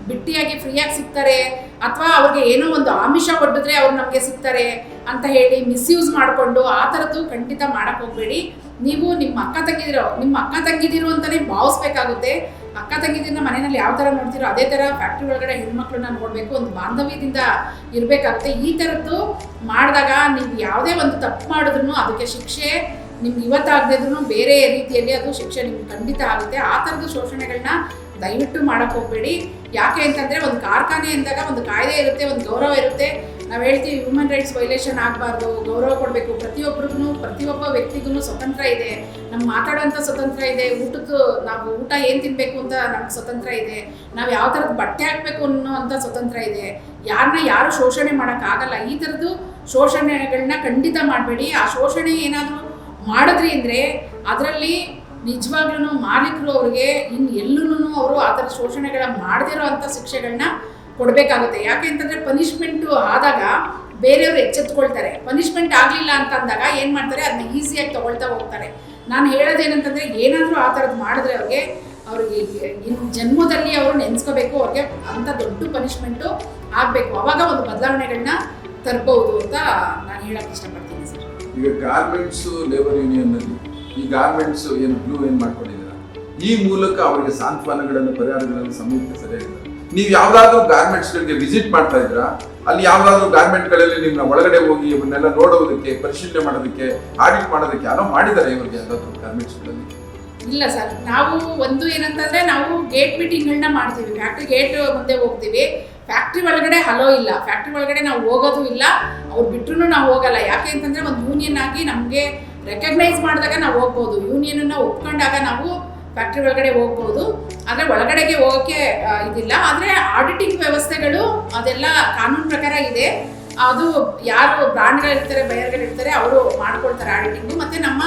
ಬಿಟ್ಟಿಯಾಗಿ ಫ್ರೀಯಾಗಿ ಸಿಗ್ತಾರೆ, ಅಥವಾ ಅವ್ರಿಗೆ ಏನೋ ಒಂದು ಆಮಿಷ ಒಡ್ಡಿದ್ರೆ ಅವ್ರು ನಮಗೆ ಸಿಗ್ತಾರೆ ಅಂತ ಹೇಳಿ ಮಿಸ್ಯೂಸ್ ಮಾಡಿಕೊಂಡು ಆ ಥರದ್ದು ಖಂಡಿತ ಮಾಡೋಕ್ಕೆ ಹೋಗಬೇಡಿ. ನೀವು ನಿಮ್ಮ ಅಕ್ಕ ತಂಗಿದಿರು ಅಂತಲೇ ಭಾವಿಸ್ಬೇಕಾಗುತ್ತೆ. ಅಕ್ಕ ತಂಗಿದಿರನ್ನ ಮನೆಯಲ್ಲಿ ಯಾವ ಥರ ನೋಡ್ತೀರೋ ಅದೇ ಥರ ಫ್ಯಾಕ್ಟ್ರಿ ಒಳಗಡೆ ಹೆಣ್ಮಕ್ಳನ್ನ ನೋಡಬೇಕು, ಒಂದು ಬಾಂಧವ್ಯದಿಂದ ಇರಬೇಕಾಗುತ್ತೆ. ಈ ಥರದ್ದು ಮಾಡಿದಾಗ ನೀವು ಯಾವುದೇ ಒಂದು ತಪ್ಪು ಮಾಡಿದ್ರು ಅದಕ್ಕೆ ಶಿಕ್ಷೆ ನಿಮ್ಗೆ ಇವತ್ತಾಗದಿದ್ರು ಬೇರೆ ರೀತಿಯಲ್ಲಿ ಅದು ಶಿಕ್ಷೆ ನಿಮ್ಗೆ ಖಂಡಿತ ಆಗುತ್ತೆ. ಆ ಥರದ ಶೋಷಣೆಗಳನ್ನ ದಯವಿಟ್ಟು ಮಾಡೋಕ್ಕೆ ಹೋಗಬೇಡಿ. ಯಾಕೆ ಅಂತಂದರೆ ಒಂದು ಕಾರ್ಖಾನೆ ಅಂದಾಗ ಒಂದು ಕಾಯ್ದೆ ಇರುತ್ತೆ, ಒಂದು ಗೌರವ ಇರುತ್ತೆ. ನಾವು ಹೇಳ್ತೀವಿ ಹ್ಯೂಮನ್ ರೈಟ್ಸ್ ವೈಲೇಷನ್ ಆಗಬಾರ್ದು, ಗೌರವ ಕೊಡಬೇಕು. ಪ್ರತಿಯೊಬ್ಬ ವ್ಯಕ್ತಿಗೂ ಸ್ವತಂತ್ರ ಇದೆ. ನಮ್ಗೆ ಮಾತಾಡೋಂಥ ಸ್ವತಂತ್ರ ಇದೆ, ನಾವು ಊಟ ಏನು ತಿನ್ನಬೇಕು ಅಂತ ನಮ್ಗೆ ಸ್ವತಂತ್ರ ಇದೆ, ನಾವು ಯಾವ ಥರದ್ದು ಬಟ್ಟೆ ಹಾಕಬೇಕು ಅನ್ನೋ ಅಂಥ ಸ್ವತಂತ್ರ ಇದೆ. ಯಾರು ಶೋಷಣೆ ಮಾಡೋಕ್ಕಾಗಲ್ಲ. ಈ ಥರದ್ದು ಶೋಷಣೆಗಳನ್ನ ಖಂಡಿತ ಮಾಡಬೇಡಿ. ಆ ಶೋಷಣೆ ಏನಾದರೂ ಮಾಡಿದ್ರಿ ಅಂದರೆ ಅದರಲ್ಲಿ ನಿಜವಾಗ್ಲೂ ಮಾಲೀಕರು ಅವ್ರಿಗೆ ಎಲ್ಲೂ ಅವರು ಆ ಥರ ಶೋಷಣೆಗಳ ಮಾಡದಿರೋ ಅಂಥ ಶಿಕ್ಷೆಗಳನ್ನ ಕೊಡಬೇಕಾಗುತ್ತೆ. ಯಾಕೆ ಅಂತಂದರೆ ಪನಿಷ್ಮೆಂಟು ಆದಾಗ ಬೇರೆಯವರು ಎಚ್ಚೆತ್ಕೊಳ್ತಾರೆ. ಪನಿಷ್ಮೆಂಟ್ ಆಗಲಿಲ್ಲ ಅಂತ ಅಂದಾಗ ಏನು ಮಾಡ್ತಾರೆ, ಅದನ್ನ ಈಸಿಯಾಗಿ ತೊಗೊಳ್ತಾ ಹೋಗ್ತಾರೆ. ನಾನು ಹೇಳೋದೇನಂತಂದರೆ ಏನಾದರೂ ಆ ಥರದ್ದು ಮಾಡಿದ್ರೆ ಅವ್ರಿಗೆ ಇನ್ನು ಜನ್ಮದಲ್ಲಿ ಅವರು ನೆನೆಸ್ಕೋಬೇಕು, ಅವ್ರಿಗೆ ಅಂಥ ದೊಡ್ಡ ಪನಿಷ್ಮೆಂಟು ಆಗಬೇಕು. ಆವಾಗ ಒಂದು ಬದಲಾವಣೆಗಳನ್ನ ತರ್ಬೋದು ಅಂತ ನಾನು ಹೇಳೋಕ್ಕೆ ಇಷ್ಟಪಡ್ತೀನಿ ಸರ್. ಈಗ ಗಾರ್ಮೆಂಟ್ಸ್ ಲೇಬರ್ ಯೂನಿಯನ್ನಲ್ಲಿ ಈ ಗಾರ್ಮೆಂಟ್ಸ್ ಏನು ಮಾಡ್ಕೊಂಡಿದ್ದೀರಾ, ಈ ಮೂಲಕ ಅವರಿಗೆ ಸಾಂತ್ವನಗಳನ್ನು ಪರಿಹಾರಗಳನ್ನು ಸಮಯಕ್ಕೆ ಸರಿಯಾಗಿದೆ. ನೀವು ಯಾವುದಾದ್ರೂ ಗಾರ್ಮೆಂಟ್ಸ್ಗಳಿಗೆ ವಿಸಿಟ್ ಮಾಡ್ತಾ ಇದ್ದೀರಾ? ಅಲ್ಲಿ ಯಾವುದಾದ್ರೂ ಗಾರ್ಮೆಂಟ್ಗಳಲ್ಲಿ ನಿಮ್ಮನ್ನ ಒಳಗಡೆ ಹೋಗಿ ಇವನ್ನೆಲ್ಲ ನೋಡೋದಕ್ಕೆ, ಪರಿಶೀಲನೆ ಮಾಡೋದಕ್ಕೆ, ಆಡಿಟ್ ಮಾಡೋದಕ್ಕೆ ಯಾರೋ ಮಾಡಿದ್ದಾರೆ ಇವರಿಗೆ ಯಾವುದಾದ್ರೂ ಗಾರ್ಮೆಂಟ್ಸ್ಗಳಲ್ಲಿ? ಇಲ್ಲ ಸರ್, ನಾವು ಒಂದು ಏನಂತಂದರೆ ನಾವು ಗೇಟ್ ಮೀಟಿಂಗ್ಗಳನ್ನ ಮಾಡ್ತೀವಿ. ಫ್ಯಾಕ್ಟ್ರಿ ಗೇಟ್ ಮುಂದೆ ಹೋಗ್ತೀವಿ. ಫ್ಯಾಕ್ಟ್ರಿ ಒಳಗಡೆ ಹಲೋ ಇಲ್ಲ, ಫ್ಯಾಕ್ಟ್ರಿ ಒಳಗಡೆ ನಾವು ಹೋಗೋದು ಇಲ್ಲ, ಅವ್ರು ಬಿಟ್ಟರು ನಾವು ಹೋಗಲ್ಲ. ಯಾಕೆ ಅಂತಂದರೆ ಒಂದು ಯೂನಿಯನ್ ಆಗಿ ನಮಗೆ ರೆಕಗ್ನೈಸ್ ಮಾಡಿದಾಗ ನಾವು ಹೋಗ್ಬೋದು, ಯೂನಿಯನನ್ನು ಒಪ್ಕೊಂಡಾಗ ನಾವು ಫ್ಯಾಕ್ಟ್ರಿ ಒಳಗಡೆ ಹೋಗ್ಬೋದು. ಆದರೆ ಒಳಗಡೆಗೆ ಹೋಗೋಕ್ಕೆ ಇದಿಲ್ಲ. ಆದರೆ ಆಡಿಟಿಂಗ್ ವ್ಯವಸ್ಥೆಗಳು ಅದೆಲ್ಲ ಕಾನೂನು ಪ್ರಕಾರ ಇದೆ. ಅದು ಯಾರು ಬ್ರಾಂಡ್ಗಳಿರ್ತಾರೆ, ಬಯರ್ಗಳಿರ್ತಾರೆ ಅವರು ಮಾಡ್ಕೊಳ್ತಾರೆ ಆಡಿಟಿಂಗು. ಮತ್ತು ನಮ್ಮ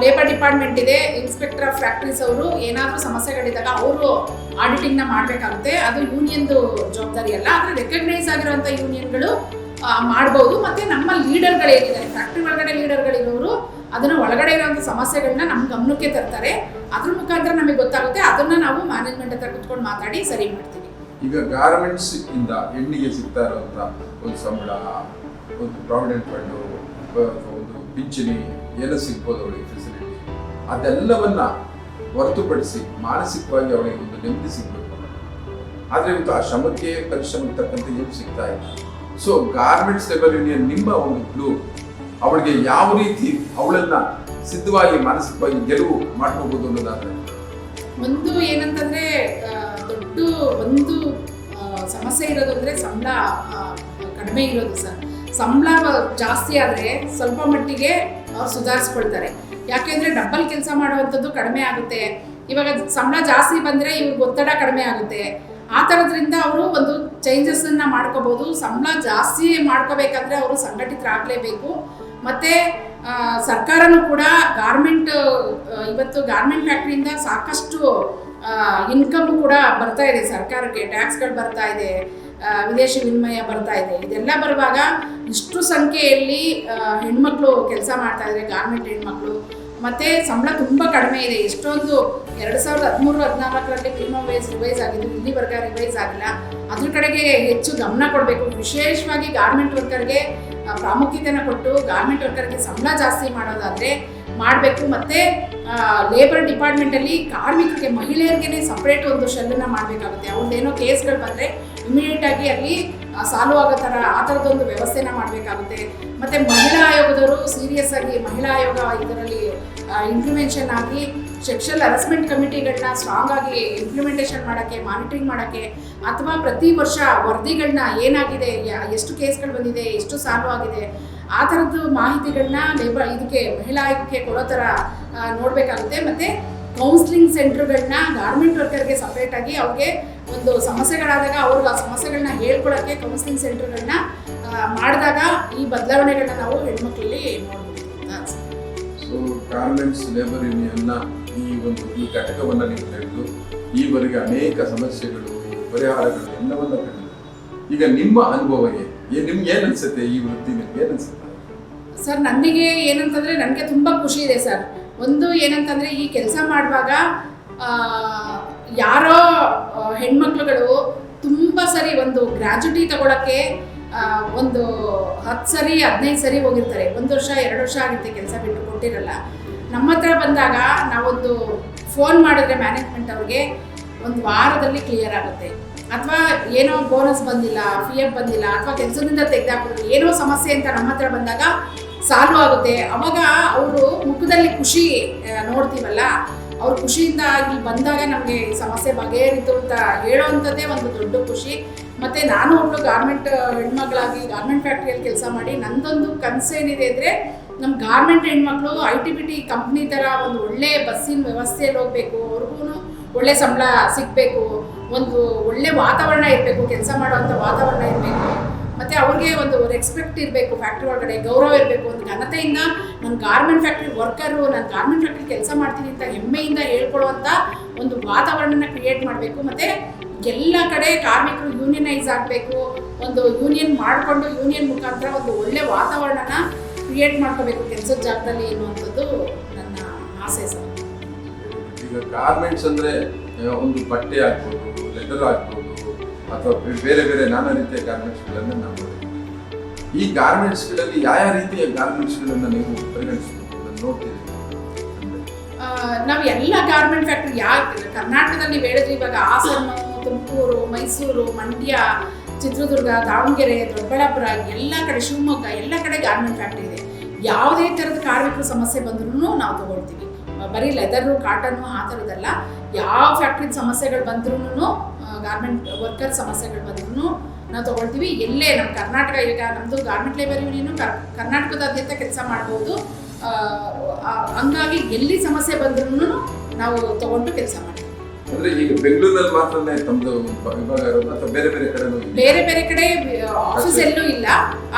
ಲೇಬರ್ ಡಿಪಾರ್ಟ್ಮೆಂಟ್ ಇದೆ, ಇನ್ಸ್ಪೆಕ್ಟರ್ ಆಫ್ ಫ್ಯಾಕ್ಟ್ರೀಸ್ ಅವರು ಏನಾದರೂ ಸಮಸ್ಯೆಗಳಿದ್ದಾಗ ಅವರು ಆಡಿಟಿಂಗ್ನ ಮಾಡಬೇಕಾಗುತ್ತೆ. ಅದು ಯೂನಿಯನ್ದು ಜವಾಬ್ದಾರಿ ಅಲ್ಲ. ಆದರೆ ರೆಕಗ್ನೈಸ್ ಆಗಿರುವಂಥ ಯೂನಿಯನ್ಗಳು ಮಾಡ್ಬೋದು. ಮತ್ತು ನಮ್ಮ ಲೀಡರ್ಗಳೇನಿದ್ದಾರೆ, ಫ್ಯಾಕ್ಟ್ರಿ ಒಳಗಡೆ ಲೀಡರ್ಗಳಿರೋರು ಅದನ್ನು ಒಳಗಡೆ ಇರೋಂಥ ಸಮಸ್ಯೆಗಳನ್ನ ನಮ್ಮ ಗಮನಕ್ಕೆ ತರ್ತಾರೆ. ಅದ್ರ ಮುಖಾಂತರ ನಮಗೆ ಗೊತ್ತಾಗುತ್ತೆ, ಅದನ್ನ ನಾವು ಮ್ಯಾನೇಜ್ಮೆಂಟ್ ಹತ್ರ ಕುತ್ಕೊಂಡು ಮಾತಾಡಿ ಸರಿ ಮಾಡ್ತೀವಿ. ಈಗ ಗಾರ್ಮೆಂಟ್ಸ್ ಇಂದ ಹೆಣ್ಣಿಗೆ ಸಿಗ್ತಾ ಇರುವಂತ ಒಂದು ಸಂಬಳ, ಒಂದು ಪ್ರಾವಿಡೆಂಟ್ ಫಂಡ್, ಒಂದು ಪಿಂಚಣಿ ಏನೋ ಸಿಗ್ಬೋದು ಅವಳಿಗೆ ಫೆಸಿಲಿಟಿ, ಅದೆಲ್ಲವನ್ನ ಹೊರತುಪಡಿಸಿ ಮಾನಸಿಕವಾಗಿ ಅವಳಿಗೆ ಒಂದು ನೆಮ್ಮದಿ ಸಿಗ್ಬೇಕು. ಆದ್ರೆ ಇವತ್ತು ಆ ಶ್ರಮಕ್ಕೆ ಪರಿಶ್ರಮಕ್ಕೆ ತಕ್ಕಂತೆ ಏನು ಸಿಗ್ತಾ ಇಲ್ಲ. ಸೊ ಗಾರ್ಮೆಂಟ್ಸ್ ಲೇಬರ್ ಯೂನಿಯನ್ ನಿಮ್ಮ ಒಂದು ಕ್ಲೂ ಅವಳಿಗೆ ಯಾವ ರೀತಿ ಅವಳನ್ನ ಸಿದ್ಧವಾಗಿ ಮಾನಸಿಕವಾಗಿ ಗೆಲುವು ಮಾಡ್ಕೋಬಹುದು ಅನ್ನೋದಾದ್ರೆ, ಒಂದು ಏನಂತಂದ್ರೆ ದೊಡ್ಡ ಒಂದು ಸಮಸ್ಯೆ ಇರೋದು ಅಂದ್ರೆ ಸಂಬಳ ಕಡಿಮೆ ಇರೋದು ಸರ್. ಸಂಬಳ ಜಾಸ್ತಿ ಆದರೆ ಸ್ವಲ್ಪ ಮಟ್ಟಿಗೆ ಅವ್ರು ಸುಧಾರಿಸ್ಕೊಳ್ತಾರೆ. ಯಾಕೆಂದ್ರೆ ಡಬ್ಬಲ್ ಕೆಲಸ ಮಾಡುವಂಥದ್ದು ಕಡಿಮೆ ಆಗುತ್ತೆ. ಇವಾಗ ಸಂಬಳ ಜಾಸ್ತಿ ಬಂದರೆ ಇವ್ರಿಗೆ ಒತ್ತಡ ಕಡಿಮೆ ಆಗುತ್ತೆ. ಆ ಥರದ್ರಿಂದ ಅವರು ಒಂದು ಚೇಂಜಸ್ಸನ್ನು ಮಾಡ್ಕೋಬೋದು. ಸಂಬಳ ಜಾಸ್ತಿ ಮಾಡ್ಕೋಬೇಕಾದ್ರೆ ಅವರು ಸಂಘಟಿತರಾಗಲೇಬೇಕು. ಮತ್ತು ಸರ್ಕಾರನೂ ಕೂಡ ಇವತ್ತು ಗಾರ್ಮೆಂಟ್ ಫ್ಯಾಕ್ಟ್ರಿಯಿಂದ ಸಾಕಷ್ಟು ಇನ್ಕಮ್ ಕೂಡ ಬರ್ತಾ ಇದೆ ಸರ್ಕಾರಕ್ಕೆ. ಟ್ಯಾಕ್ಸ್ಗಳು ಬರ್ತಾ ಇದೆ, ವಿದೇಶಿ ವಿನಿಮಯ ಬರ್ತಾ ಇದೆ. ಇದೆಲ್ಲ ಬರುವಾಗ ಇಷ್ಟು ಸಂಖ್ಯೆಯಲ್ಲಿ ಹೆಣ್ಮಕ್ಳು ಕೆಲಸ ಮಾಡ್ತಾ ಇದ್ದಾರೆ, ಗಾರ್ಮೆಂಟ್ ಹೆಣ್ಮಕ್ಳು. ಮತ್ತು ಸಂಬಳ ತುಂಬ ಕಡಿಮೆ ಇದೆ. ಎಷ್ಟೊಂದು 2013-14ರಲ್ಲಿ ಮಿನಿಮಮ್ ವೇಜ್ ರಿವೈಸ್ ಆಗಿದ್ದು, ಇಲ್ಲಿವರೆಗೆ ರಿವೈಸ್ ಆಗಿಲ್ಲ. ಅದ್ರ ಕಡೆಗೆ ಹೆಚ್ಚು ಗಮನ ಕೊಡಬೇಕು. ವಿಶೇಷವಾಗಿ ಗಾರ್ಮೆಂಟ್ ವರ್ಕರ್ಗೆ ಪ್ರಾಮುಖ್ಯತೆಯನ್ನು ಕೊಟ್ಟು ಗಾರ್ಮೆಂಟ್ ವರ್ಕರ್ಗೆ ಸಂಬಳ ಜಾಸ್ತಿ ಮಾಡೋದಾದರೆ ಮಾಡಬೇಕು. ಮತ್ತು ಲೇಬರ್ ಡಿಪಾರ್ಟ್ಮೆಂಟಲ್ಲಿ ಕಾರ್ಮಿಕರಿಗೆ, ಮಹಿಳೆಯರಿಗೇ ಸಪ್ರೇಟ್ ಒಂದು ಶೆಲ್ಲನ್ನು ಮಾಡಬೇಕಾಗುತ್ತೆ. ಅವ್ರದ್ದೇನೋ ಕೇಸ್ಗಳು ಬಂದರೆ ಇಮಿಡಿಯೇಟಾಗಿ ಅಲ್ಲಿ ಸಾಲ್ವ್ ಆಗೋ ಥರ ಆ ಥರದ್ದೊಂದು ವ್ಯವಸ್ಥೆನ ಮಾಡಬೇಕಾಗುತ್ತೆ. ಮತ್ತು ಮಹಿಳಾ ಆಯೋಗದವರು ಸೀರಿಯಸ್ ಆಗಿ ಮಹಿಳಾ ಆಯೋಗ ಇದರಲ್ಲಿ ಇಂಪ್ಲಿಮೆಂಟೇಷನ್ ಆಗಿ ಸೆಕ್ಷುವಲ್ ಹರಾಸ್ಮೆಂಟ್ ಕಮಿಟಿಗಳನ್ನ ಸ್ಟ್ರಾಂಗ್ ಆಗಿ ಇಂಪ್ಲಿಮೆಂಟೇಷನ್ ಮಾಡೋಕ್ಕೆ, ಮಾನಿಟರಿಂಗ್ ಮಾಡೋಕ್ಕೆ, ಅಥವಾ ಪ್ರತಿ ವರ್ಷ ವರದಿಗಳನ್ನ ಏನಾಗಿದೆ, ಎಷ್ಟು ಕೇಸ್ಗಳು ಬಂದಿದೆ, ಎಷ್ಟು ಸಾಲ್ವ್ ಆಗಿದೆ, ಆ ಥರದ್ದು ಮಾಹಿತಿಗಳನ್ನ ಇದಕ್ಕೆ ಮಹಿಳಾ ಆಯೋಗಕ್ಕೆ ಕೊಡೋ ಥರ ನೋಡಬೇಕಾಗುತ್ತೆ. ಮತ್ತು ಕೌನ್ಸಿಲಿಂಗ್ ಸೆಂಟರ್ಗಳನ್ನ ಗಾರ್ಮೆಂಟ್ ವರ್ಕರ್ಗೆ ಸಪ್ರೇಟಾಗಿ ಅವ್ರಿಗೆ ಒಂದು ಸಮಸ್ಯೆಗಳಾದಾಗ ಅವ್ರಿಗೆ ಆ ಸಮಸ್ಯೆಗಳನ್ನ ಹೇಳ್ಕೊಳಕ್ಕೆ ಕೌನ್ಸಿಲಿಂಗ್ ಸೆಂಟರ್ಗಳನ್ನ ಮಾಡಿದಾಗ ಈ ಬದಲಾವಣೆಗಳನ್ನ ನಾವು ಹೆಣ್ಮಕ್ಳಲ್ಲಿ ನೋಡ್ಬೋದು ಅಂತ. ಸೊ ಗಾರ್ಮೆಂಟ್ಸ್ ಲೇಬರ್ ಯೂನಿಯನ್ನ ಈ ಘಟಕವನ್ನು ನೀವು ತೆಗೆದು ಈವರೆಗೆ ಅನೇಕ ಸಮಸ್ಯೆಗಳು, ಪರಿಹಾರಗಳು ಎಲ್ಲವನ್ನ ಕಂಡು ಈಗ ನಿಮ್ಮ ಅನುಭವ ನಿಮ್ಗೆ ಏನು ಅನ್ಸುತ್ತೆ? ಈ ವೃತ್ತಿ ನಿಮ್ಗೆ ಏನು ಅನ್ಸುತ್ತೆ ಸರ್? ನನಗೆ ಏನಂತಂದರೆ ನನಗೆ ತುಂಬ ಖುಷಿ ಇದೆ ಸರ್. ಒಂದು ಏನಂತಂದರೆ ಈ ಕೆಲಸ ಮಾಡುವಾಗ ಯಾರೋ ಹೆಣ್ಮಕ್ಳುಗಳು ತುಂಬ ಸರಿ ಒಂದು ಗ್ರ್ಯಾಜುಟಿ ತಗೊಳಕ್ಕೆ ಒಂದು 10 ಸರಿ 15 ಸರಿ ಹೋಗಿರ್ತಾರೆ. 1 ವರ್ಷ 2 ವರ್ಷ ಆಗುತ್ತೆ ಕೆಲಸ ಬಿಟ್ಟು ಕೊಟ್ಟಿರಲ್ಲ. ನಮ್ಮ ಹತ್ರ ಬಂದಾಗ ನಾವೊಂದು ಫೋನ್ ಮಾಡಿದ್ರೆ ಮ್ಯಾನೇಜ್ಮೆಂಟ್ ಅವ್ರಿಗೆ 1 ವಾರದಲ್ಲಿ ಕ್ಲಿಯರ್ ಆಗುತ್ತೆ. ಅಥವಾ ಏನೋ ಬೋನಸ್ ಬಂದಿಲ್ಲ, PF ಬಂದಿಲ್ಲ, ಅಥವಾ ಕೆಲಸದಿಂದ ತೆಗೆದಾಕಿದ್ರು, ಏನೋ ಸಮಸ್ಯೆ ಅಂತ ನಮ್ಮ ಹತ್ರ ಬಂದಾಗ ಸಾಲ್ವ್ ಆಗುತ್ತೆ. ಅವಾಗ ಅವರು ಮುಖದಲ್ಲಿ ಖುಷಿ ನೋಡ್ತೀವಲ್ಲ, ಅವ್ರ ಖುಷಿಯಿಂದ ಇಲ್ಲಿ ಬಂದಾಗ ನಮಗೆ ಸಮಸ್ಯೆ ಬಗೆಹರಿತು ಅಂತ ಹೇಳೋವಂಥದ್ದೇ ಒಂದು ದೊಡ್ಡ ಖುಷಿ. ಮತ್ತು ನಾನು ಒಬ್ಬಳು ಗಾರ್ಮೆಂಟ್ ಹೆಣ್ಮಗಳಾಗಿ ಗಾರ್ಮೆಂಟ್ ಫ್ಯಾಕ್ಟ್ರಿಯಲ್ಲಿ ಕೆಲಸ ಮಾಡಿ ನನ್ನದೊಂದು ಕನಸೇನಿದೆ ಅಂದರೆ, ನಮ್ಮ ಗಾರ್ಮೆಂಟ್ ಹೆಣ್ಮಕ್ಳು ITBT ಕಂಪ್ನಿ ಥರ ಒಂದು ಒಳ್ಳೆ ಬಸ್ಸಿನ ವ್ಯವಸ್ಥೆಯಲ್ಲಿ ಹೋಗಬೇಕು, ಅವ್ರಿಗೂ ಒಳ್ಳೆ ಸಂಬಳ ಸಿಗಬೇಕು, ಒಂದು ಒಳ್ಳೆ ವಾತಾವರಣ ಇರಬೇಕು, ಕೆಲಸ ಮಾಡೋವಂಥ ವಾತಾವರಣ ಇರಬೇಕು, ಮತ್ತು ಅವ್ರಿಗೆ ಒಂದು ರೆಸ್ಪೆಕ್ಟ್ ಇರಬೇಕು, ಫ್ಯಾಕ್ಟ್ರಿ ಒಳಗಡೆ ಗೌರವ ಇರಬೇಕು, ಒಂದು ಘನತೆಯಿಂದ ನಾನು ಗಾರ್ಮೆಂಟ್ ಫ್ಯಾಕ್ಟ್ರಿ ವರ್ಕರು, ನಾನು ಗಾರ್ಮೆಂಟ್ ಫ್ಯಾಕ್ಟ್ರಿ ಕೆಲಸ ಮಾಡ್ತೀನಿ ಅಂತ ಹೆಮ್ಮೆಯಿಂದ ಹೇಳ್ಕೊಳ್ಳುವಂಥ ಒಂದು ವಾತಾವರಣನ ಕ್ರಿಯೇಟ್ ಮಾಡಬೇಕು. ಮತ್ತು ಎಲ್ಲ ಕಡೆ ಕಾರ್ಮಿಕರು ಯೂನಿಯನೈಸ್ ಆಗಬೇಕು, ಒಂದು ಯೂನಿಯನ್ ಮಾಡಿಕೊಂಡು ಯೂನಿಯನ್ ಮುಖಾಂತರ ಒಂದು ಒಳ್ಳೆ ವಾತಾವರಣನ ಕ್ರಿಯೇಟ್ ಮಾಡ್ಕೋಬೇಕು ಕೆಲಸದ ಜಾಗದಲ್ಲಿ ಎನ್ನುವಂಥದ್ದು ನನ್ನ ಆಸೆ ಸರ್. ಈಗ ಗಾರ್ಮೆಂಟ್ಸ್ ಅಂದರೆ ಒಂದು ಬಟ್ಟೆ ಆಗ್ಬೋದು, ಲೆದರ್ ಆಗ್ಬೋದು, ಅಥವಾ ಬೇರೆ ಬೇರೆ ನಾನಾ ರೀತಿಯ ಗಾರ್ಮೆಂಟ್ಸ್ಗಳನ್ನು ನಾವು ನೋಡ್ತೀವಿ. ಈ ಗಾರ್ಮೆಂಟ್ಸ್ಗಳಲ್ಲಿ ಯಾವ ರೀತಿಯ ಗಾರ್ಮೆಂಟ್ಸ್ಗಳನ್ನು ನೀವು ಪರಿಗಣಿಸಬಹುದು ನೋಡ್ತೀರಿ? ನಾವು ಎಲ್ಲ ಗಾರ್ಮೆಂಟ್ ಫ್ಯಾಕ್ಟ್ರಿ ಕರ್ನಾಟಕದಲ್ಲಿ ಹೇಳಿದ್ವಿ. ಇವಾಗ ಹಾಸನ, ತುಮಕೂರು, ಮೈಸೂರು, ಮಂಡ್ಯ, ಚಿತ್ರದುರ್ಗ, ದಾವಣಗೆರೆ, ದೊಡ್ಡಬಳ್ಳಾಪುರ, ಎಲ್ಲ ಕಡೆ, ಶಿವಮೊಗ್ಗ, ಎಲ್ಲ ಕಡೆ ಗಾರ್ಮೆಂಟ್ ಫ್ಯಾಕ್ಟ್ರಿ ಇದೆ. ಯಾವುದೇ ಥರದ ಕಾರ್ಮಿಕರ ಸಮಸ್ಯೆ ಬಂದ್ರೂ ನಾವು ತಗೊಳ್ತೀವಿ. ಬರೀ ಲೆದರು, ಕಾಟನ್ನು ಆ ಥರದ್ದಲ್ಲ. ಯಾವ ಫ್ಯಾಕ್ಟ್ರಿದ ಸಮಸ್ಯೆಗಳು ಬಂದ್ರೂ, ಗಾರ್ಮೆಂಟ್ ವರ್ಕರ್ ಸಮಸ್ಯೆಗಳು ಬಂದ್ರೂ ನಾವು ತಗೊಳ್ತೀವಿ. ಎಲ್ಲೇ ನಮ್ಮ ಕರ್ನಾಟಕ, ಈಗ ನಮ್ಮದು ಗಾರ್ಮೆಂಟ್ ಲೇಬರ್ ಯೂನಿಯನು ಕರ್ನಾಟಕದಾದ್ಯಂತ ಕೆಲಸ ಮಾಡ್ಬೋದು. ಹಂಗಾಗಿ ಎಲ್ಲಿ ಸಮಸ್ಯೆ ಬಂದ್ರೂ ನಾವು ತಗೊಂಡು ಕೆಲಸ ಮಾಡ್ತೀವಿ. ಅಂದ್ರೆ ಈಗ ಬೆಂಗಳೂರಲ್ಲಿ ಮಾತ್ರನೇ ತಮ್ಮದು ವಿಭಾಗ ಇರೋದು ಅಥವಾ ಬೇರೆ ಬೇರೆ ಕಡೆ? ಬೇರೆ ಬೇರೆ ಕಡೆ ಆಫೀಸ್ ಎಲ್ಲೂ ಇಲ್ಲ.